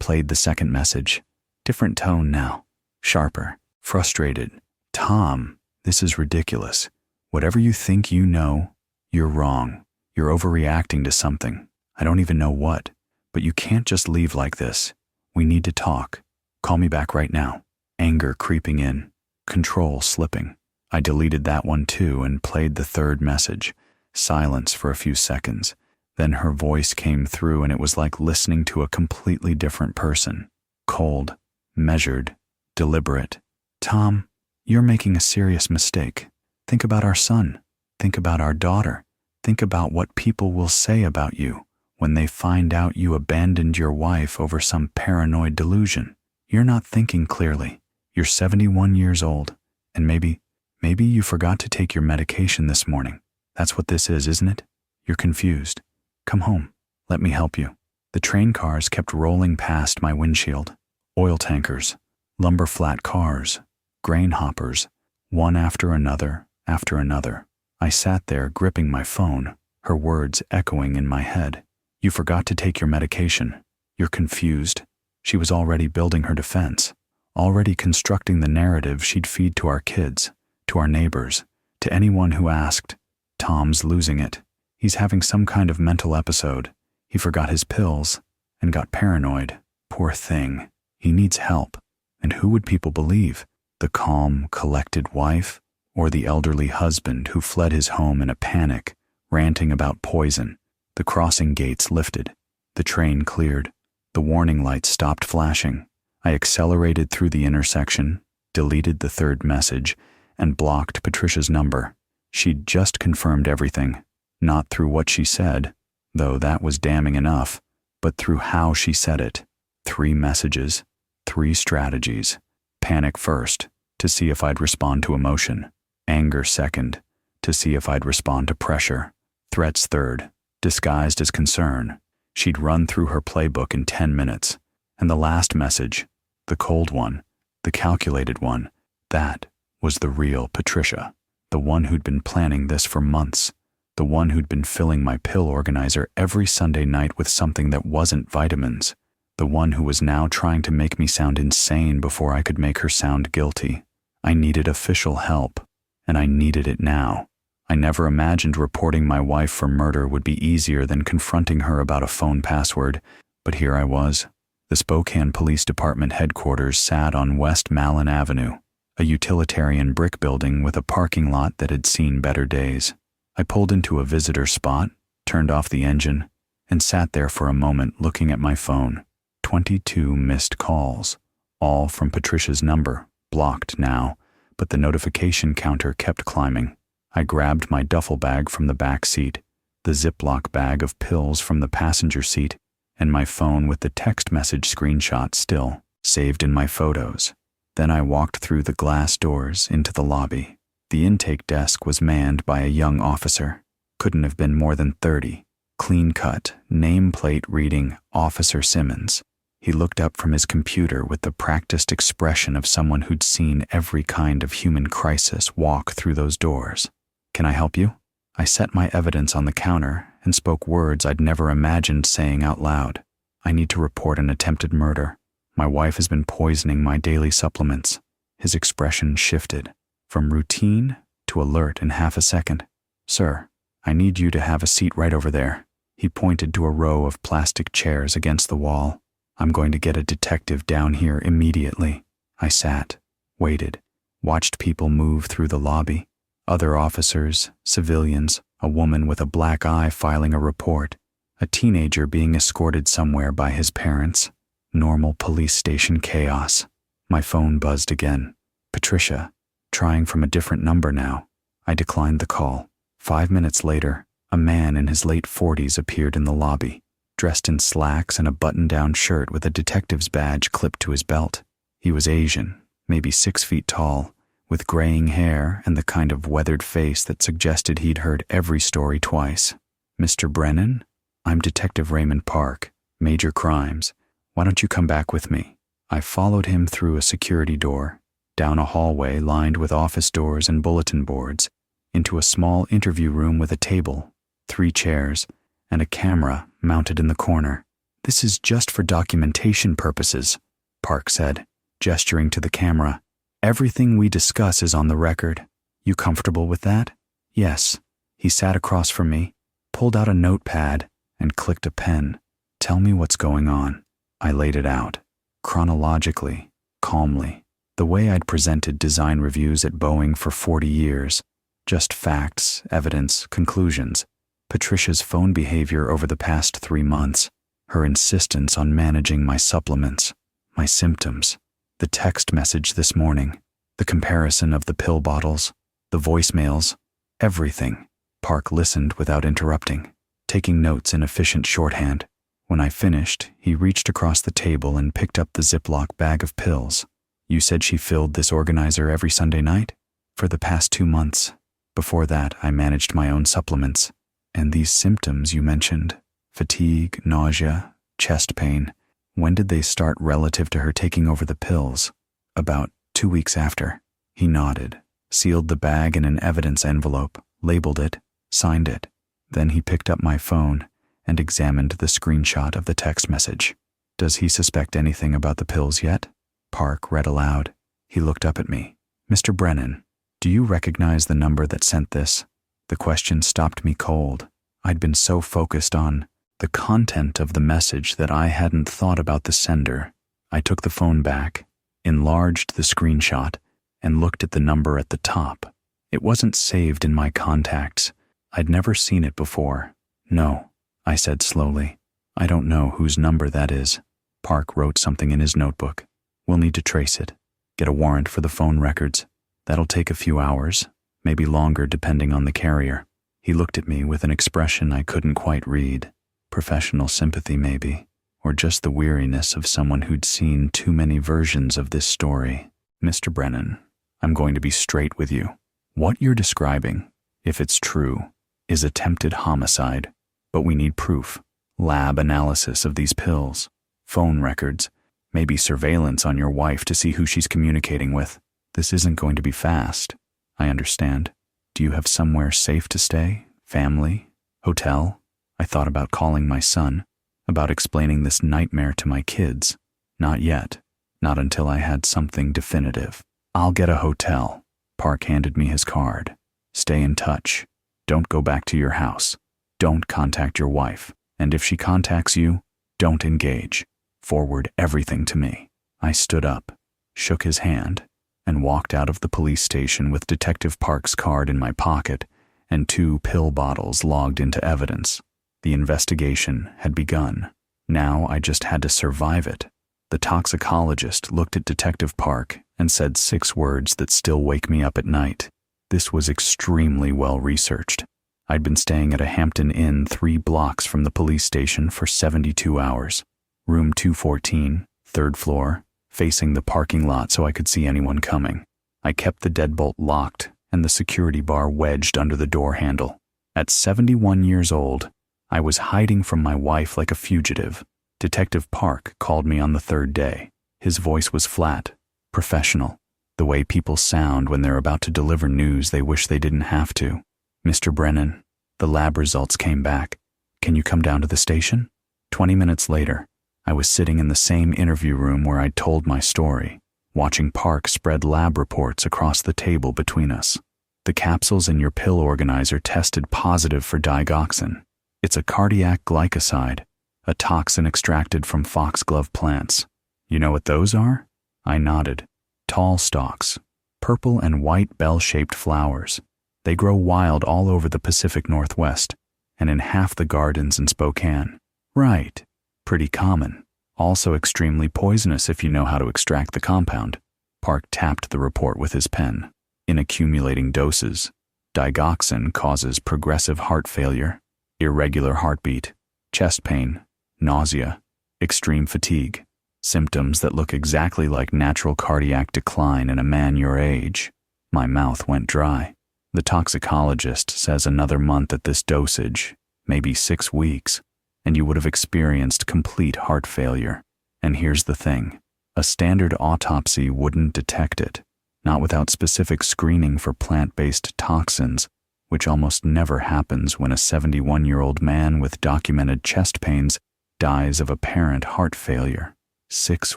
played the second message. Different tone now, sharper, frustrated. Tom, this is ridiculous. Whatever you think you know, you're wrong. You're overreacting to something. I don't even know what, but you can't just leave like this. We need to talk. Call me back right now. Anger creeping in, control slipping. I deleted that one too and played the third message. Silence for a few seconds. Then her voice came through and it was like listening to a completely different person. Cold, measured, deliberate. Tom, you're making a serious mistake. Think about our son. Think about our daughter. Think about what people will say about you when they find out you abandoned your wife over some paranoid delusion. You're not thinking clearly. You're 71 years old, and maybe you forgot to take your medication this morning. That's what this is, isn't it? You're confused. Come home. Let me help you. The train cars kept rolling past my windshield. Oil tankers, lumber flat cars, grain hoppers, one after another, after another. I sat there gripping my phone, her words echoing in my head. You forgot to take your medication. You're confused. She was already building her defense, already constructing the narrative she'd feed to our kids, to our neighbors, to anyone who asked. Tom's losing it. He's having some kind of mental episode. He forgot his pills and got paranoid. Poor thing. He needs help. And who would people believe? The calm, collected wife, or the elderly husband who fled his home in a panic, ranting about poison? The crossing gates lifted. The train cleared. The warning lights stopped flashing. I accelerated through the intersection, deleted the third message, and blocked Patricia's number. She'd just confirmed everything, not through what she said, though that was damning enough, but through how she said it. 3 messages, 3 strategies. Panic first, to see if I'd respond to emotion. Anger second, to see if I'd respond to pressure. Threats third, disguised as concern. She'd run through her playbook in 10 minutes. And the last message, the cold one, the calculated one, that was the real Patricia. The one who'd been planning this for months. The one who'd been filling my pill organizer every Sunday night with something that wasn't vitamins. The one who was now trying to make me sound insane before I could make her sound guilty. I needed official help, and I needed it now. I never imagined reporting my wife for murder would be easier than confronting her about a phone password, but here I was. The Spokane Police Department headquarters sat on West Malin Avenue, a utilitarian brick building with a parking lot that had seen better days. I pulled into a visitor spot, turned off the engine, and sat there for a moment looking at my phone. 22 missed calls, all from Patricia's number, blocked now, but the notification counter kept climbing. I grabbed my duffel bag from the back seat, the Ziploc bag of pills from the passenger seat, and my phone with the text message screenshot still saved in my photos. Then I walked through the glass doors into the lobby. The intake desk was manned by a young officer. Couldn't have been more than 30. Clean-cut, nameplate reading Officer Simmons. He looked up from his computer with the practiced expression of someone who'd seen every kind of human crisis walk through those doors. Can I help you? I set my evidence on the counter and spoke words I'd never imagined saying out loud. I need to report an attempted murder. My wife has been poisoning my daily supplements. His expression shifted from routine to alert in half a second. Sir, I need you to have a seat right over there. He pointed to a row of plastic chairs against the wall. I'm going to get a detective down here immediately. I sat, waited, watched people move through the lobby. Other officers, civilians, a woman with a black eye filing a report, a teenager being escorted somewhere by his parents. Normal police station chaos. My phone buzzed again. Patricia, trying from a different number now. I declined the call. 5 minutes later, a man in his late 40s appeared in the lobby, dressed in slacks and a button-down shirt with a detective's badge clipped to his belt. He was Asian, maybe 6 feet tall, with graying hair and the kind of weathered face that suggested he'd heard every story twice. Mr. Brennan? I'm Detective Raymond Park, Major Crimes. Why don't you come back with me? I followed him through a security door, down a hallway lined with office doors and bulletin boards, into a small interview room with a table, 3 chairs, and a camera mounted in the corner. "This is just for documentation purposes," Park said, gesturing to the camera. "Everything we discuss is on the record. You comfortable with that?" "Yes." He sat across from me, pulled out a notepad, and clicked a pen. "Tell me what's going on." I laid it out, chronologically, calmly, the way I'd presented design reviews at Boeing for 40 years. Just facts, evidence, conclusions. Patricia's phone behavior over the past 3 months, her insistence on managing my supplements, my symptoms, the text message this morning, the comparison of the pill bottles, the voicemails, everything. Park listened without interrupting, taking notes in efficient shorthand. When I finished, he reached across the table and picked up the Ziploc bag of pills. "You said she filled this organizer every Sunday night?" "For the past 2 months. Before that, I managed my own supplements." "And these symptoms you mentioned, fatigue, nausea, chest pain, when did they start relative to her taking over the pills?" "About 2 weeks after." He nodded, sealed the bag in an evidence envelope, labeled it, signed it. Then he picked up my phone and examined the screenshot of the text message. "Does he suspect anything about the pills yet?" Park read aloud. He looked up at me. "Mr. Brennan, do you recognize the number that sent this?" The question stopped me cold. I'd been so focused on the content of the message that I hadn't thought about the sender. I took the phone back, enlarged the screenshot, and looked at the number at the top. It wasn't saved in my contacts. I'd never seen it before. "No," I said slowly. "I don't know whose number that is." Park wrote something in his notebook. "We'll need to trace it. Get a warrant for the phone records. That'll take a few hours, maybe longer depending on the carrier." He looked at me with an expression I couldn't quite read. Professional sympathy maybe, or just the weariness of someone who'd seen too many versions of this story. "Mr. Brennan, I'm going to be straight with you. What you're describing, if it's true, is attempted homicide. But we need proof, lab analysis of these pills, phone records, maybe surveillance on your wife to see who she's communicating with. This isn't going to be fast. I understand. Do you have somewhere safe to stay? Family? Hotel?" I thought about calling my son, about explaining this nightmare to my kids. Not yet. Not until I had something definitive. "I'll get a hotel." Park handed me his card. "Stay in touch. Don't go back to your house. Don't contact your wife. And if she contacts you, don't engage. Forward everything to me." I stood up, shook his hand, and walked out of the police station with Detective Park's card in my pocket and 2 pill bottles logged into evidence. The investigation had begun. Now I just had to survive it. The toxicologist looked at Detective Park and said 6 words that still wake me up at night. This was extremely well researched. I'd been staying at a Hampton Inn 3 blocks from the police station for 72 hours. Room 214, 3rd floor, facing the parking lot so I could see anyone coming. I kept the deadbolt locked and the security bar wedged under the door handle. At 71 years old, I was hiding from my wife like a fugitive. Detective Park called me on the 3rd day. His voice was flat, professional, the way people sound when they're about to deliver news they wish they didn't have to. "Mr. Brennan, the lab results came back. Can you come down to the station?" 20 minutes later, I was sitting in the same interview room where I'd told my story, watching Park spread lab reports across the table between us. "The capsules in your pill organizer tested positive for digoxin. It's a cardiac glycoside, a toxin extracted from foxglove plants. You know what those are?" I nodded. "Tall stalks, purple and white bell-shaped flowers. They grow wild all over the Pacific Northwest, and in half the gardens in Spokane." "Right. Pretty common. Also extremely poisonous if you know how to extract the compound." Park tapped the report with his pen. "In accumulating doses, digoxin causes progressive heart failure, irregular heartbeat, chest pain, nausea, extreme fatigue, symptoms that look exactly like natural cardiac decline in a man your age." My mouth went dry. "The toxicologist says another month at this dosage, maybe 6 weeks, and you would have experienced complete heart failure. And here's the thing, a standard autopsy wouldn't detect it, not without specific screening for plant-based toxins which almost never happens when a 71-year-old man with documented chest pains dies of apparent heart failure. 6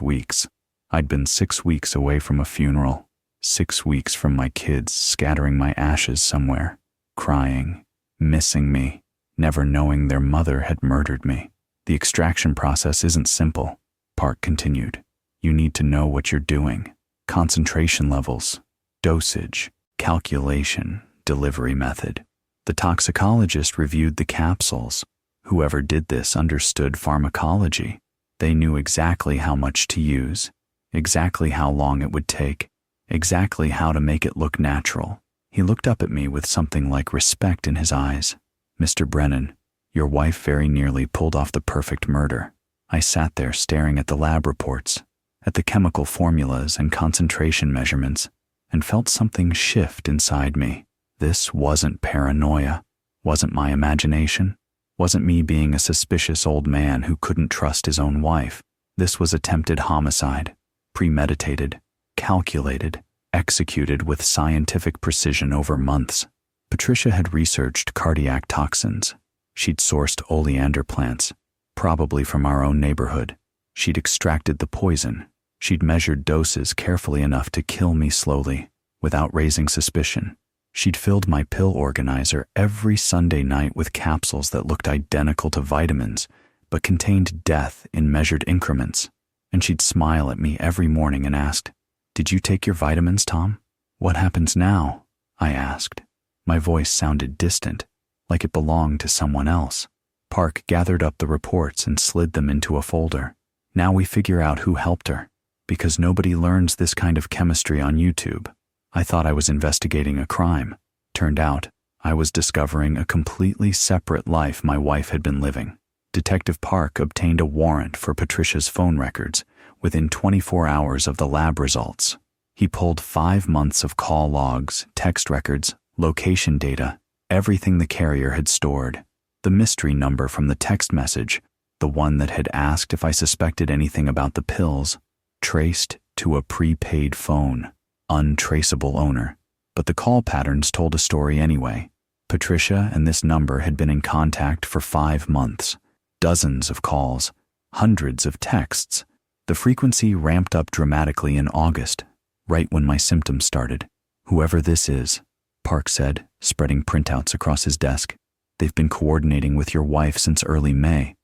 weeks. I'd been 6 weeks away from a funeral, 6 weeks from my kids scattering my ashes somewhere, crying, missing me, never knowing their mother had murdered me. The extraction process isn't simple, Park continued. You need to know what you're doing. Concentration levels, dosage, calculation, delivery method. The toxicologist reviewed the capsules. Whoever did this understood pharmacology. They knew exactly how much to use, exactly how long it would take, exactly how to make it look natural. He looked up at me with something like respect in his eyes. Mr. Brennan, your wife very nearly pulled off the perfect murder. I sat there staring at the lab reports, at the chemical formulas and concentration measurements, and felt something shift inside me. This wasn't paranoia, wasn't my imagination, wasn't me being a suspicious old man who couldn't trust his own wife. This was attempted homicide, premeditated, calculated, executed with scientific precision over months. Patricia had researched cardiac toxins. She'd sourced oleander plants, probably from our own neighborhood. She'd extracted the poison. She'd measured doses carefully enough to kill me slowly, without raising suspicion. She'd filled my pill organizer every Sunday night with capsules that looked identical to vitamins, but contained death in measured increments. And she'd smile at me every morning and asked, "Did you take your vitamins, Tom?" "What happens now?" I asked. My voice sounded distant, like it belonged to someone else. Park gathered up the reports and slid them into a folder. Now we figure out who helped her, because nobody learns this kind of chemistry on YouTube. I thought I was investigating a crime. Turned out, I was discovering a completely separate life my wife had been living. Detective Park obtained a warrant for Patricia's phone records within 24 hours of the lab results. He pulled 5 months of call logs, text records, location data, everything the carrier had stored. The mystery number from the text message, the one that had asked if I suspected anything about the pills, traced to a prepaid phone, untraceable owner. But the call patterns told a story anyway. Patricia and this number had been in contact for 5 months. Dozens of calls, hundreds of texts. The frequency ramped up dramatically in August, right when my symptoms started. "Whoever this is," Park said, spreading printouts across his desk. "They've been coordinating with your wife since early May.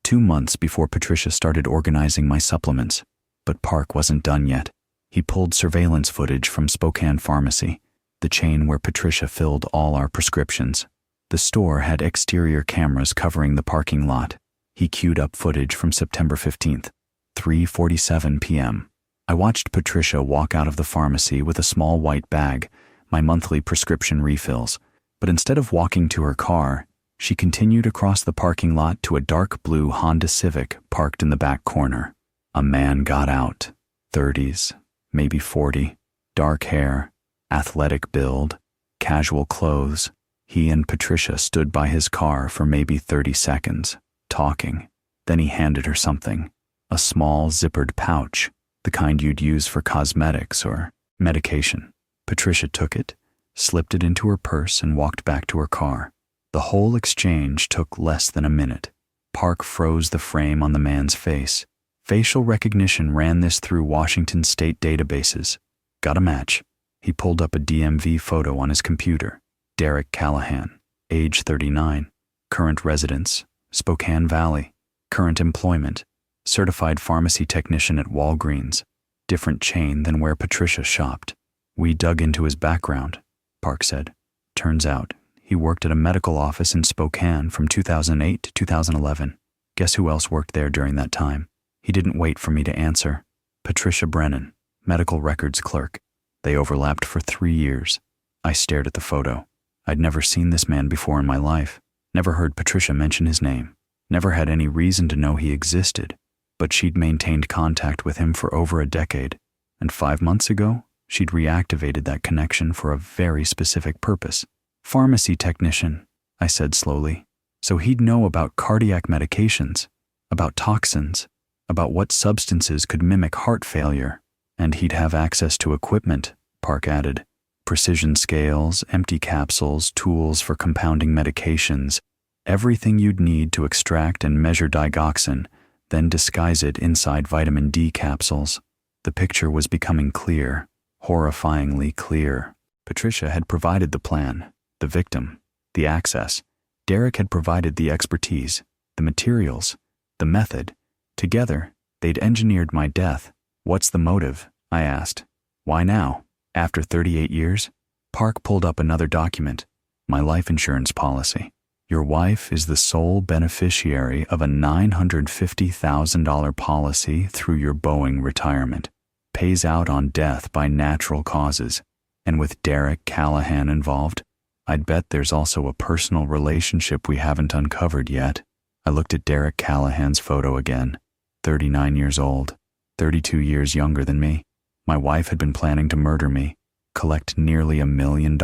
2 months before Patricia started organizing my supplements." But Park wasn't done yet. He pulled surveillance footage from Spokane Pharmacy, the chain where Patricia filled all our prescriptions. The store had exterior cameras covering the parking lot. He queued up footage from September 15th, 3:47 p.m. I watched Patricia walk out of the pharmacy with a small white bag, my monthly prescription refills. But instead of walking to her car, she continued across the parking lot to a dark blue Honda Civic parked in the back corner. A man got out, 30s, maybe 40, dark hair, athletic build, casual clothes. He and Patricia stood by his car for maybe 30 seconds, talking. Then he handed her something, a small zippered pouch, the kind you'd use for cosmetics or medication. Patricia took it, slipped it into her purse, and walked back to her car. The whole exchange took less than a minute. Park froze the frame on the man's face. Facial recognition ran this through Washington state databases. Got a match. He pulled up a DMV photo on his computer. Derek Callahan, age 39, current residence, Spokane Valley, current employment, certified pharmacy technician at Walgreens, different chain than where Patricia shopped. "We dug into his background," Park said. "Turns out, he worked at a medical office in Spokane from 2008 to 2011. Guess who else worked there during that time?" He didn't wait for me to answer. "Patricia Brennan, medical records clerk. They overlapped for 3 years. I stared at the photo. I'd never seen this man before in my life, never heard Patricia mention his name, never had any reason to know he existed, but she'd maintained contact with him for over a decade, and 5 months ago, she'd reactivated that connection for a very specific purpose. "Pharmacy technician," I said slowly. "So he'd know about cardiac medications, about toxins, about what substances could mimic heart failure, and he'd have access to equipment," Park added, precision scales, empty capsules, tools for compounding medications, everything you'd need to extract and measure digoxin, then disguise it inside vitamin D capsules. The picture was becoming clear, horrifyingly clear. Patricia had provided the plan, the victim, the access. Derek had provided the expertise, the materials, the method. Together, they'd engineered my death. What's the motive? I asked. Why now? After 38 years? Park pulled up another document, my life insurance policy. Your wife is the sole beneficiary of a $950,000 policy through your Boeing retirement. Pays out on death by natural causes. And with Derek Callahan involved, I'd bet there's also a personal relationship we haven't uncovered yet. I looked at Derek Callahan's photo again. 39 years old, 32 years younger than me. My wife had been planning to murder me, collect nearly $1 million,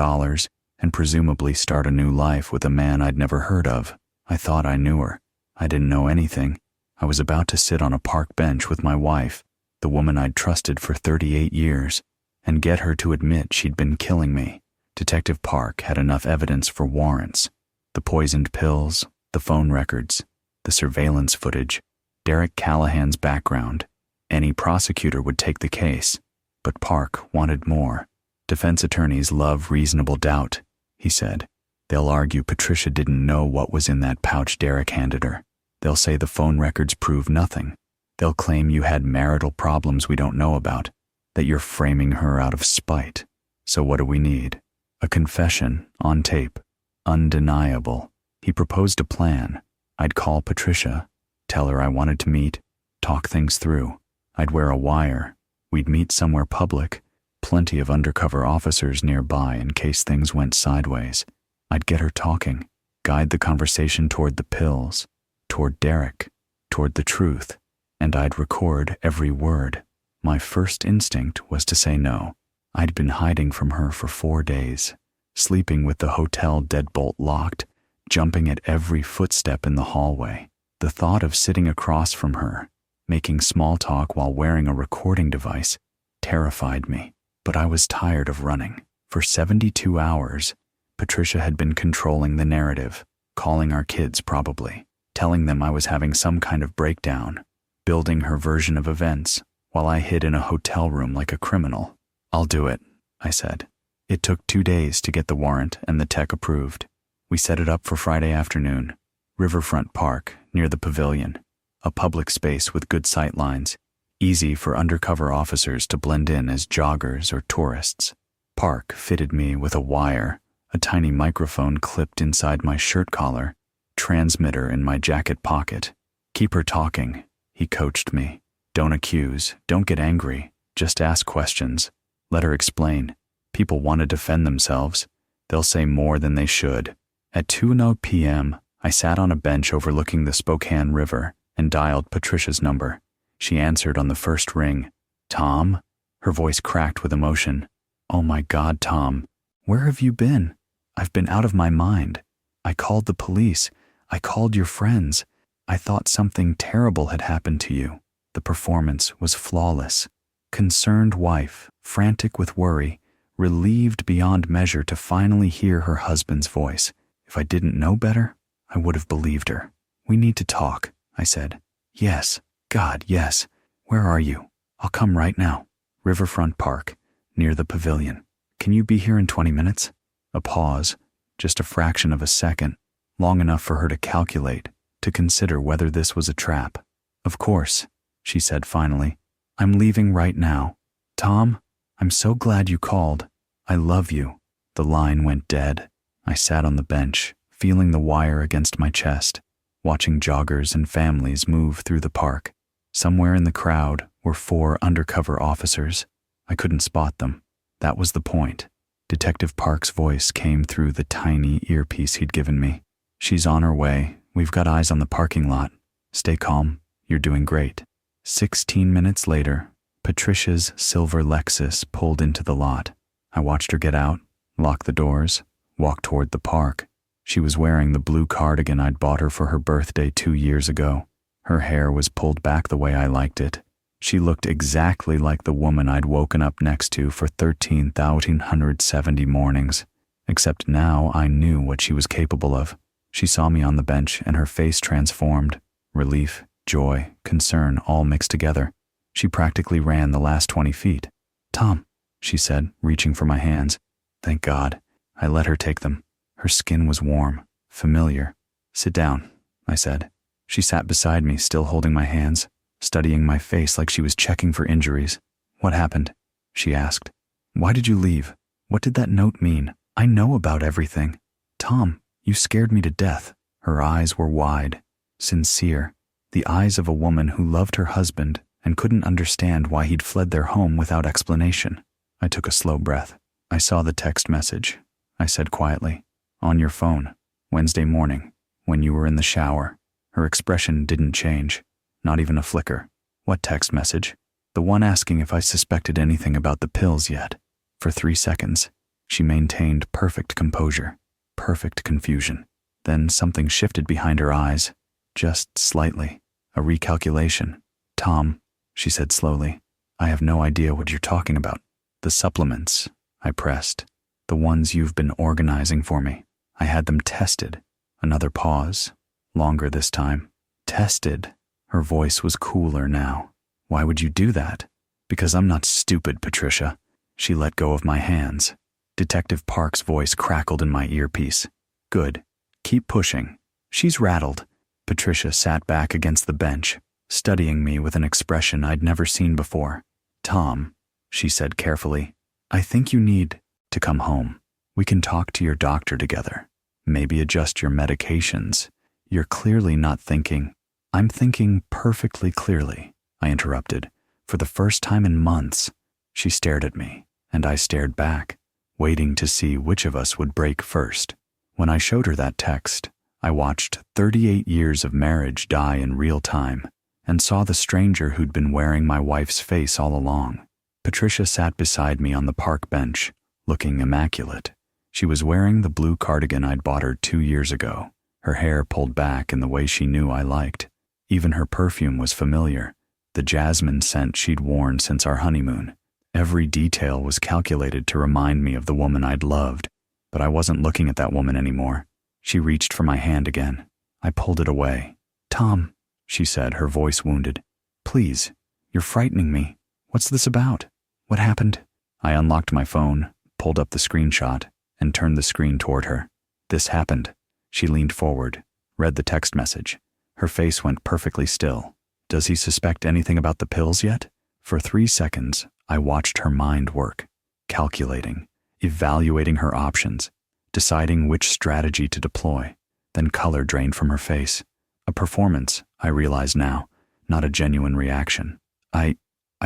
and presumably start a new life with a man I'd never heard of. I thought I knew her. I didn't know anything. I was about to sit on a park bench with my wife, the woman I'd trusted for 38 years, and get her to admit she'd been killing me. Detective Park had enough evidence for warrants. The poisoned pills, the phone records, the surveillance footage, Derek Callahan's background. Any prosecutor would take the case, but Park wanted more. Defense attorneys love reasonable doubt, he said. They'll argue Patricia didn't know what was in that pouch Derek handed her. They'll say the phone records prove nothing. They'll claim you had marital problems we don't know about, that you're framing her out of spite. So what do we need? A confession, on tape, undeniable. He proposed a plan. I'd call Patricia, tell her I wanted to meet, talk things through. I'd wear a wire. We'd meet somewhere public, plenty of undercover officers nearby in case things went sideways. I'd get her talking, guide the conversation toward the pills, toward Derek, toward the truth, and I'd record every word. My first instinct was to say no. I'd been hiding from her for 4 days, sleeping with the hotel deadbolt locked, jumping at every footstep in the hallway. The thought of sitting across from her, making small talk while wearing a recording device, terrified me. But I was tired of running. For 72 hours, Patricia had been controlling the narrative, calling our kids probably, telling them I was having some kind of breakdown, building her version of events, while I hid in a hotel room like a criminal. I'll do it, I said. It took 2 days to get the warrant and the tech approved. We set it up for Friday afternoon. Riverfront Park, near the pavilion. A public space with good sight lines, easy for undercover officers to blend in as joggers or tourists. Park fitted me with a wire, a tiny microphone clipped inside my shirt collar, transmitter in my jacket pocket. Keep her talking, he coached me. Don't accuse, don't get angry, just ask questions. Let her explain. People want to defend themselves. They'll say more than they should. At 2:00 p.m., I sat on a bench overlooking the Spokane River and dialed Patricia's number. She answered on the first ring. Tom? Her voice cracked with emotion. Oh my God, Tom. Where have you been? I've been out of my mind. I called the police. I called your friends. I thought something terrible had happened to you. The performance was flawless. Concerned wife, frantic with worry, relieved beyond measure to finally hear her husband's voice. If I didn't know better, I would have believed her. We need to talk, I said. Yes, God, yes. Where are you? I'll come right now. Riverfront Park, near the pavilion. Can you be here in 20 minutes? A pause, just a fraction of a second, long enough for her to calculate, to consider whether this was a trap. Of course, she said finally. I'm leaving right now. Tom, I'm so glad you called. I love you. The line went dead. I sat on the bench, feeling the wire against my chest, watching joggers and families move through the park. Somewhere in the crowd were 4 undercover officers. I couldn't spot them. That was the point. Detective Park's voice came through the tiny earpiece he'd given me. She's on her way. We've got eyes on the parking lot. Stay calm. You're doing great. 16 minutes later, Patricia's silver Lexus pulled into the lot. I watched her get out, lock the doors, walk toward the park. She was wearing the blue cardigan I'd bought her for her birthday 2 years ago. Her hair was pulled back the way I liked it, She looked exactly like the woman I'd woken up next to for 13,170 mornings, except now I knew what she was capable of. She saw me on the bench and her face transformed. Relief, joy, concern all mixed together. She practically ran the last 20 feet. "Tom," she said, reaching for my hands. Thank God. I let her take them. Her skin was warm, familiar. "Sit down," I said. She sat beside me, still holding my hands, studying my face like she was checking for injuries. "What happened?" she asked. "Why did you leave? What did that note mean? I know about everything." "Tom, you scared me to death." Her eyes were wide, sincere, the eyes of a woman who loved her husband and couldn't understand why he'd fled their home without explanation. I took a slow breath. "I saw the text message," I said quietly. "On your phone, Wednesday morning, when you were in the shower." Her expression didn't change, not even a flicker. "What text message?" "The one asking if I suspected anything about the pills yet." For 3 seconds, she maintained perfect composure, perfect confusion. Then something shifted behind her eyes, just slightly, a recalculation. "Tom," she said slowly, "I have no idea what you're talking about." "The supplements," I pressed. "The ones you've been organizing for me. I had them tested." Another pause, longer this time. "Tested?" Her voice was cooler now. "Why would you do that?" "Because I'm not stupid, Patricia." She let go of my hands. Detective Park's voice crackled in my earpiece. "Good. Keep pushing." "She's rattled." Patricia sat back against the bench, studying me with an expression I'd never seen before. "Tom," she said carefully, "I think you need to come home. We can talk to your doctor together. Maybe adjust your medications. You're clearly not thinking." "I'm thinking perfectly clearly," I interrupted. For the first time in months, she stared at me, and I stared back, waiting to see which of us would break first. When I showed her that text, I watched 38 years of marriage die in real time and saw the stranger who'd been wearing my wife's face all along. Patricia sat beside me on the park bench, looking immaculate. She was wearing the blue cardigan I'd bought her 2 years ago, her hair pulled back in the way she knew I liked. Even her perfume was familiar, the jasmine scent she'd worn since our honeymoon. Every detail was calculated to remind me of the woman I'd loved, but I wasn't looking at that woman anymore. She reached for my hand again. I pulled it away. "Tom," she said, her voice wounded. "Please, you're frightening me. What's this about? What happened?" I unlocked my phone, pulled up the screenshot, and turned the screen toward her. "This happened." She leaned forward, read the text message. Her face went perfectly still. "Does he suspect anything about the pills yet?" For 3 seconds, I watched her mind work, calculating, evaluating her options, deciding which strategy to deploy. Then color drained from her face. A performance, I realize now, not a genuine reaction. I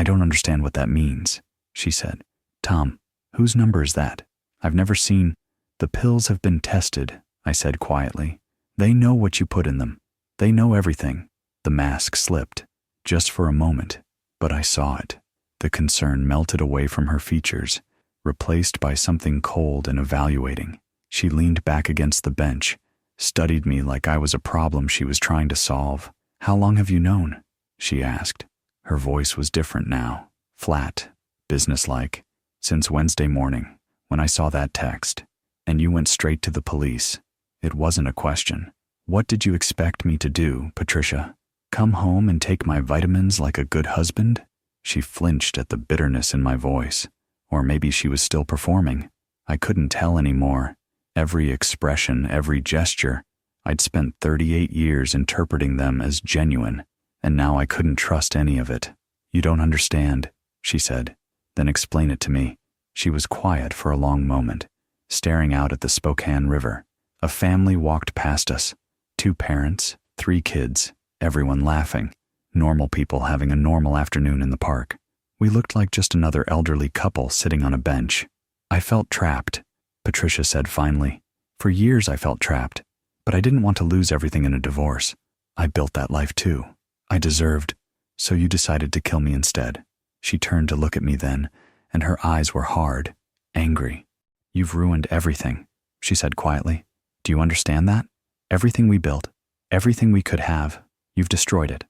don't understand what that means," she said. "Tom, whose number is that? I've never seen." "The pills have been tested," I said quietly. "They know what you put in them. They know everything." The mask slipped, just for a moment, but I saw it. The concern melted away from her features, replaced by something cold and evaluating. She leaned back against the bench, studied me like I was a problem she was trying to solve. "How long have you known?" she asked. Her voice was different now, flat, businesslike. "Since Wednesday morning, when I saw that text. And you went straight to the police." It wasn't a question. "What did you expect me to do, Patricia? Come home and take my vitamins like a good husband?" She flinched at the bitterness in my voice. Or maybe she was still performing. I couldn't tell anymore. Every expression, every gesture, I'd spent 38 years interpreting them as genuine, and now I couldn't trust any of it. "You don't understand," she said. "Then explain it to me." She was quiet for a long moment, staring out at the Spokane River. A family walked past us. 2 parents, 3 kids, everyone laughing. Normal people having a normal afternoon in the park. We looked like just another elderly couple sitting on a bench. "I felt trapped," Patricia said finally. "For years I felt trapped, but I didn't want to lose everything in a divorce. I built that life too. I deserved, so you decided to kill me instead." She turned to look at me then, and her eyes were hard, angry. "You've ruined everything," she said quietly. "Do you understand that? Everything we built, everything we could have, you've destroyed it.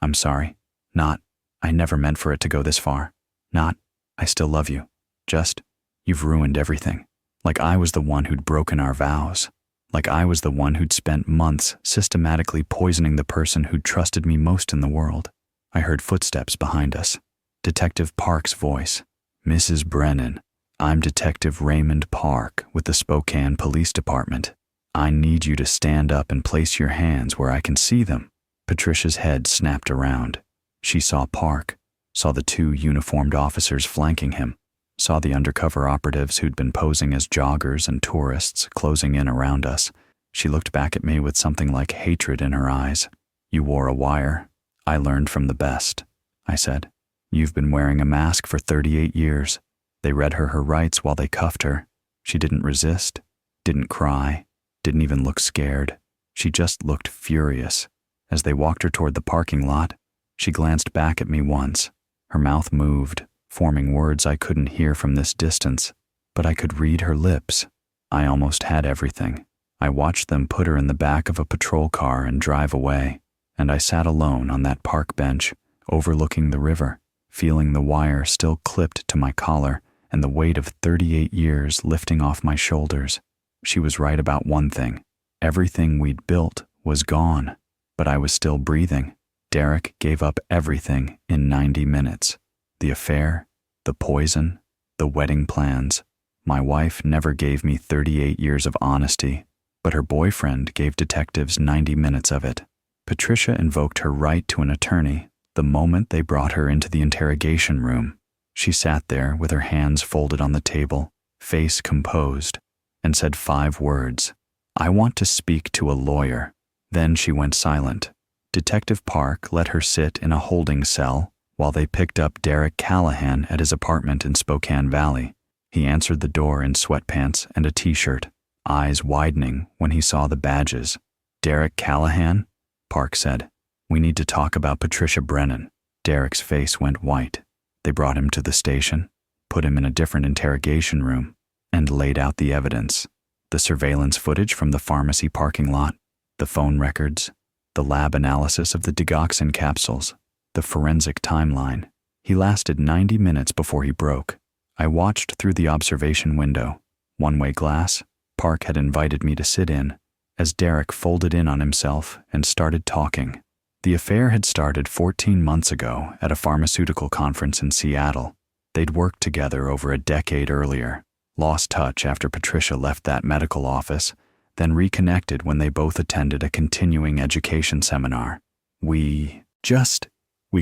I'm sorry, not." I never meant for it to go this far. Not, I still love you. Just, you've ruined everything. Like I was the one who'd broken our vows. Like I was the one who'd spent months systematically poisoning the person who'd trusted me most in the world. I heard footsteps behind us. Detective Park's voice. Mrs. Brennan, I'm Detective Raymond Park with the Spokane Police Department. I need you to stand up and place your hands where I can see them. Patricia's head snapped around. She saw Park, saw the two uniformed officers flanking him, saw the undercover operatives who'd been posing as joggers and tourists closing in around us. She looked back at me with something like hatred in her eyes. You wore a wire. I learned from the best, I said. You've been wearing a mask for 38 years. They read her rights while they cuffed her. She didn't resist, didn't cry, didn't even look scared. She just looked furious. As they walked her toward the parking lot, she glanced back at me once. Her mouth moved, forming words I couldn't hear from this distance, but I could read her lips. I almost had everything. I watched them put her in the back of a patrol car and drive away, and I sat alone on that park bench, overlooking the river, feeling the wire still clipped to my collar and the weight of 38 years lifting off my shoulders. She was right about one thing. Everything we'd built was gone, but I was still breathing. Derek gave up everything in 90 minutes. The affair, the poison, the wedding plans. My wife never gave me 38 years of honesty, but her boyfriend gave detectives 90 minutes of it. Patricia invoked her right to an attorney the moment they brought her into the interrogation room. She sat there with her hands folded on the table, face composed, and said 5 words. I want to speak to a lawyer. Then she went silent. Detective Park let her sit in a holding cell while they picked up Derek Callahan at his apartment in Spokane Valley. He answered the door in sweatpants and a t-shirt, eyes widening when he saw the badges. Derek Callahan? Park said. We need to talk about Patricia Brennan. Derek's face went white. They brought him to the station, put him in a different interrogation room, and laid out the evidence. The surveillance footage from the pharmacy parking lot, the phone records, the lab analysis of the digoxin capsules, the forensic timeline. He lasted 90 minutes before he broke. I watched through the observation window, one-way glass, Park had invited me to sit in, as Derek folded in on himself and started talking. The affair had started 14 months ago at a pharmaceutical conference in Seattle. They'd worked together over a decade earlier, lost touch after Patricia left that medical office, then reconnected when they both attended a continuing education seminar. We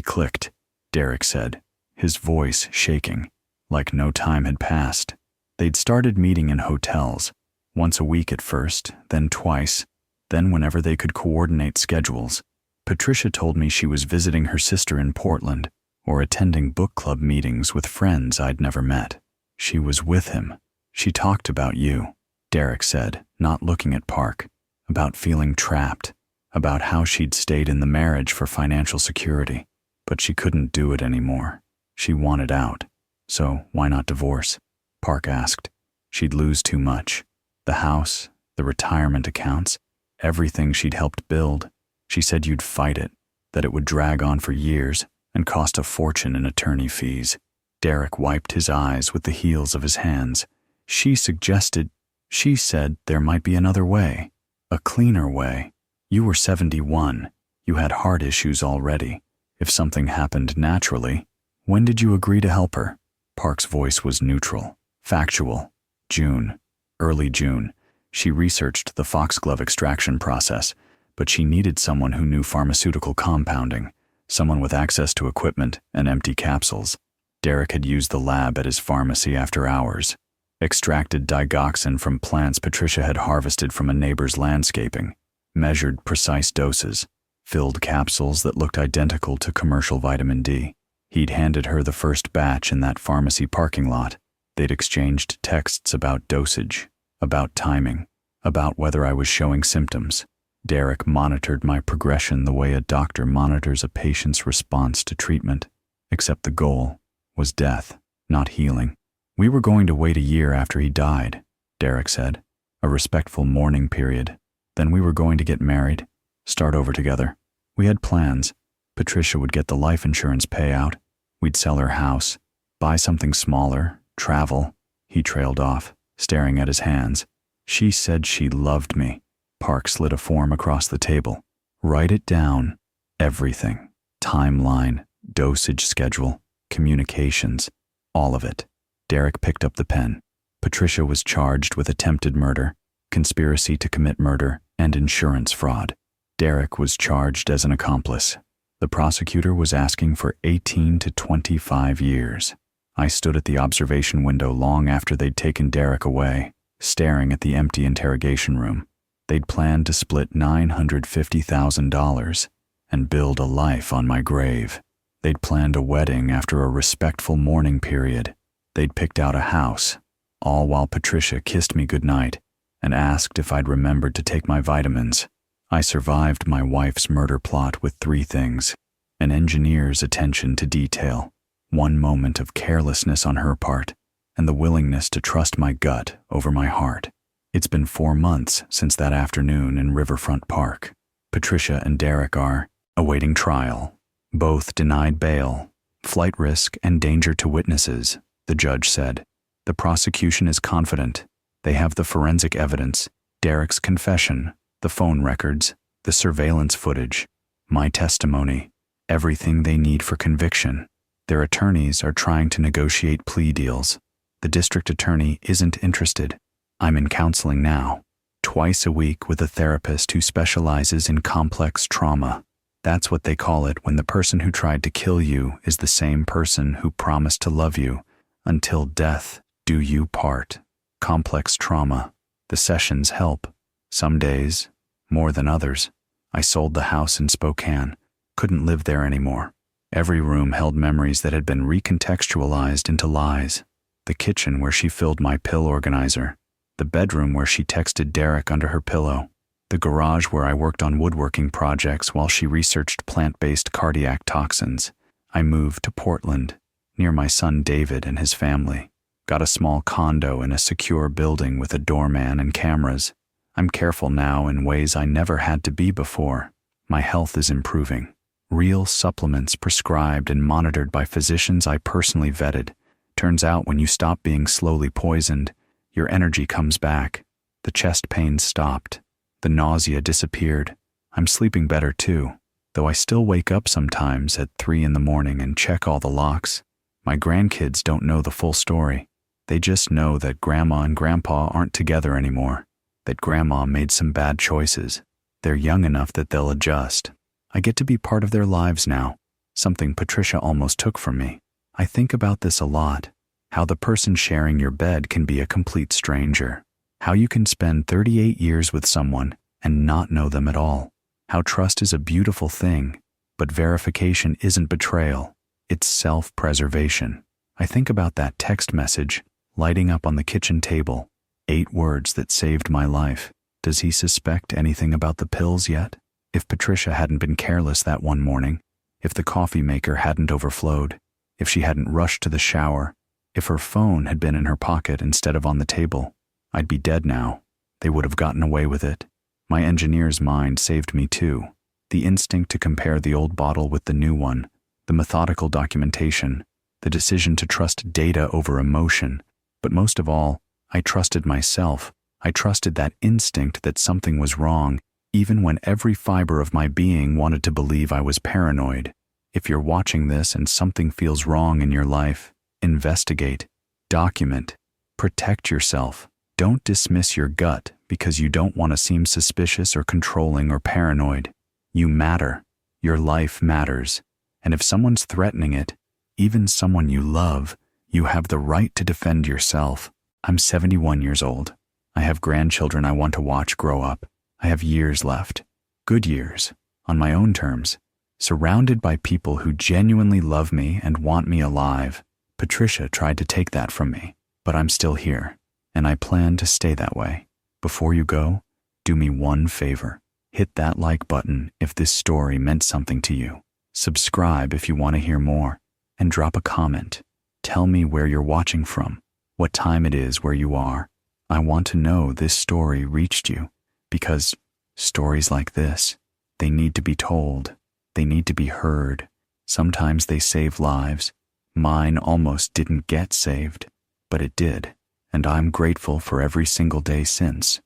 clicked, Derek said, his voice shaking, like no time had passed. They'd started meeting in hotels, once a week at first, then twice, then whenever they could coordinate schedules. Patricia told me she was visiting her sister in Portland or attending book club meetings with friends I'd never met. She was with him. She talked about you, Derek said, not looking at Park, about feeling trapped, about how she'd stayed in the marriage for financial security, but she couldn't do it anymore. She wanted out. So why not divorce? Park asked. She'd lose too much. The house, the retirement accounts, everything she'd helped build. She said you'd fight it, that it would drag on for years and cost a fortune in attorney fees. Derek wiped his eyes with the heels of his hands. She said there might be another way, a cleaner way. You were 71. You had heart issues already. If something happened naturally, when did you agree to help her? Park's voice was neutral, factual. June, early June. She researched the foxglove extraction process, but she needed someone who knew pharmaceutical compounding, someone with access to equipment and empty capsules. Derek had used the lab at his pharmacy after hours, extracted digoxin from plants Patricia had harvested from a neighbor's landscaping, measured precise doses, filled capsules that looked identical to commercial vitamin D. He'd handed her the first batch in that pharmacy parking lot. They'd exchanged texts about dosage, about timing, about whether I was showing symptoms. Derek monitored my progression the way a doctor monitors a patient's response to treatment, except the goal was death, not healing. We were going to wait a year after he died, Derek said, a respectful mourning period. Then we were going to get married, start over together. We had plans. Patricia would get the life insurance payout. We'd sell her house, buy something smaller, travel. He trailed off, staring at his hands. She said she loved me. Park slid a form across the table. Write it down. Everything. Timeline, dosage schedule, communications, all of it. Derek picked up the pen. Patricia was charged with attempted murder, conspiracy to commit murder, and insurance fraud. Derek was charged as an accomplice. The prosecutor was asking for 18 to 25 years. I stood at the observation window long after they'd taken Derek away, staring at the empty interrogation room. They'd planned to split $950,000 and build a life on my grave. They'd planned a wedding after a respectful mourning period. They'd picked out a house, all while Patricia kissed me goodnight and asked if I'd remembered to take my vitamins. I survived my wife's murder plot with 3 things: an engineer's attention to detail, 1 moment of carelessness on her part, and the willingness to trust my gut over my heart. It's been 4 months since that afternoon in Riverfront Park. Patricia and Derek are awaiting trial. Both denied bail, flight risk and danger to witnesses, the judge said. The prosecution is confident. They have the forensic evidence, Derek's confession, the phone records, the surveillance footage, my testimony, everything they need for conviction. Their attorneys are trying to negotiate plea deals. The district attorney isn't interested. I'm in counseling now, twice a week with a therapist who specializes in complex trauma. That's what they call it when the person who tried to kill you is the same person who promised to love you. Until death do you part. Complex trauma. The sessions help. Some days, more than others. I sold the house in Spokane. Couldn't live there anymore. Every room held memories that had been recontextualized into lies. The kitchen where she filled my pill organizer. The bedroom where she texted Derek under her pillow. The garage where I worked on woodworking projects while she researched plant-based cardiac toxins. I moved to Portland, near my son David and his family. Got a small condo in a secure building with a doorman and cameras. I'm careful now in ways I never had to be before. My health is improving. Real supplements prescribed and monitored by physicians I personally vetted. Turns out when you stop being slowly poisoned, your energy comes back. The chest pain stopped. The nausea disappeared. I'm sleeping better too, though I still wake up sometimes at 3 in the morning and check all the locks. My grandkids don't know the full story. They just know that Grandma and Grandpa aren't together anymore, that Grandma made some bad choices. They're young enough that they'll adjust. I get to be part of their lives now, something Patricia almost took from me. I think about this a lot, how the person sharing your bed can be a complete stranger, how you can spend 38 years with someone and not know them at all, how trust is a beautiful thing, but verification isn't betrayal, it's self-preservation. I think about that text message lighting up on the kitchen table, 8 words that saved my life. Does he suspect anything about the pills yet? If Patricia hadn't been careless that one morning, if the coffee maker hadn't overflowed, if she hadn't rushed to the shower, if her phone had been in her pocket instead of on the table, I'd be dead now. They would have gotten away with it. My engineer's mind saved me too. The instinct to compare the old bottle with the new one, the methodical documentation, the decision to trust data over emotion. But most of all, I trusted myself. I trusted that instinct that something was wrong, even when every fiber of my being wanted to believe I was paranoid. If you're watching this and something feels wrong in your life, investigate, document, protect yourself. Don't dismiss your gut because you don't want to seem suspicious or controlling or paranoid. You matter. Your life matters. And if someone's threatening it, even someone you love, you have the right to defend yourself. I'm 71 years old. I have grandchildren I want to watch grow up. I have years left. Good years. On my own terms. Surrounded by people who genuinely love me and want me alive. Patricia tried to take that from me, but I'm still here, and I plan to stay that way. Before you go, do me one favor. Hit that like button if this story meant something to you. Subscribe if you want to hear more, and drop a comment. Tell me where you're watching from, what time it is where you are. I want to know this story reached you, because stories like this, they need to be told. They need to be heard. Sometimes they save lives. Mine almost didn't get saved, but it did, and I'm grateful for every single day since.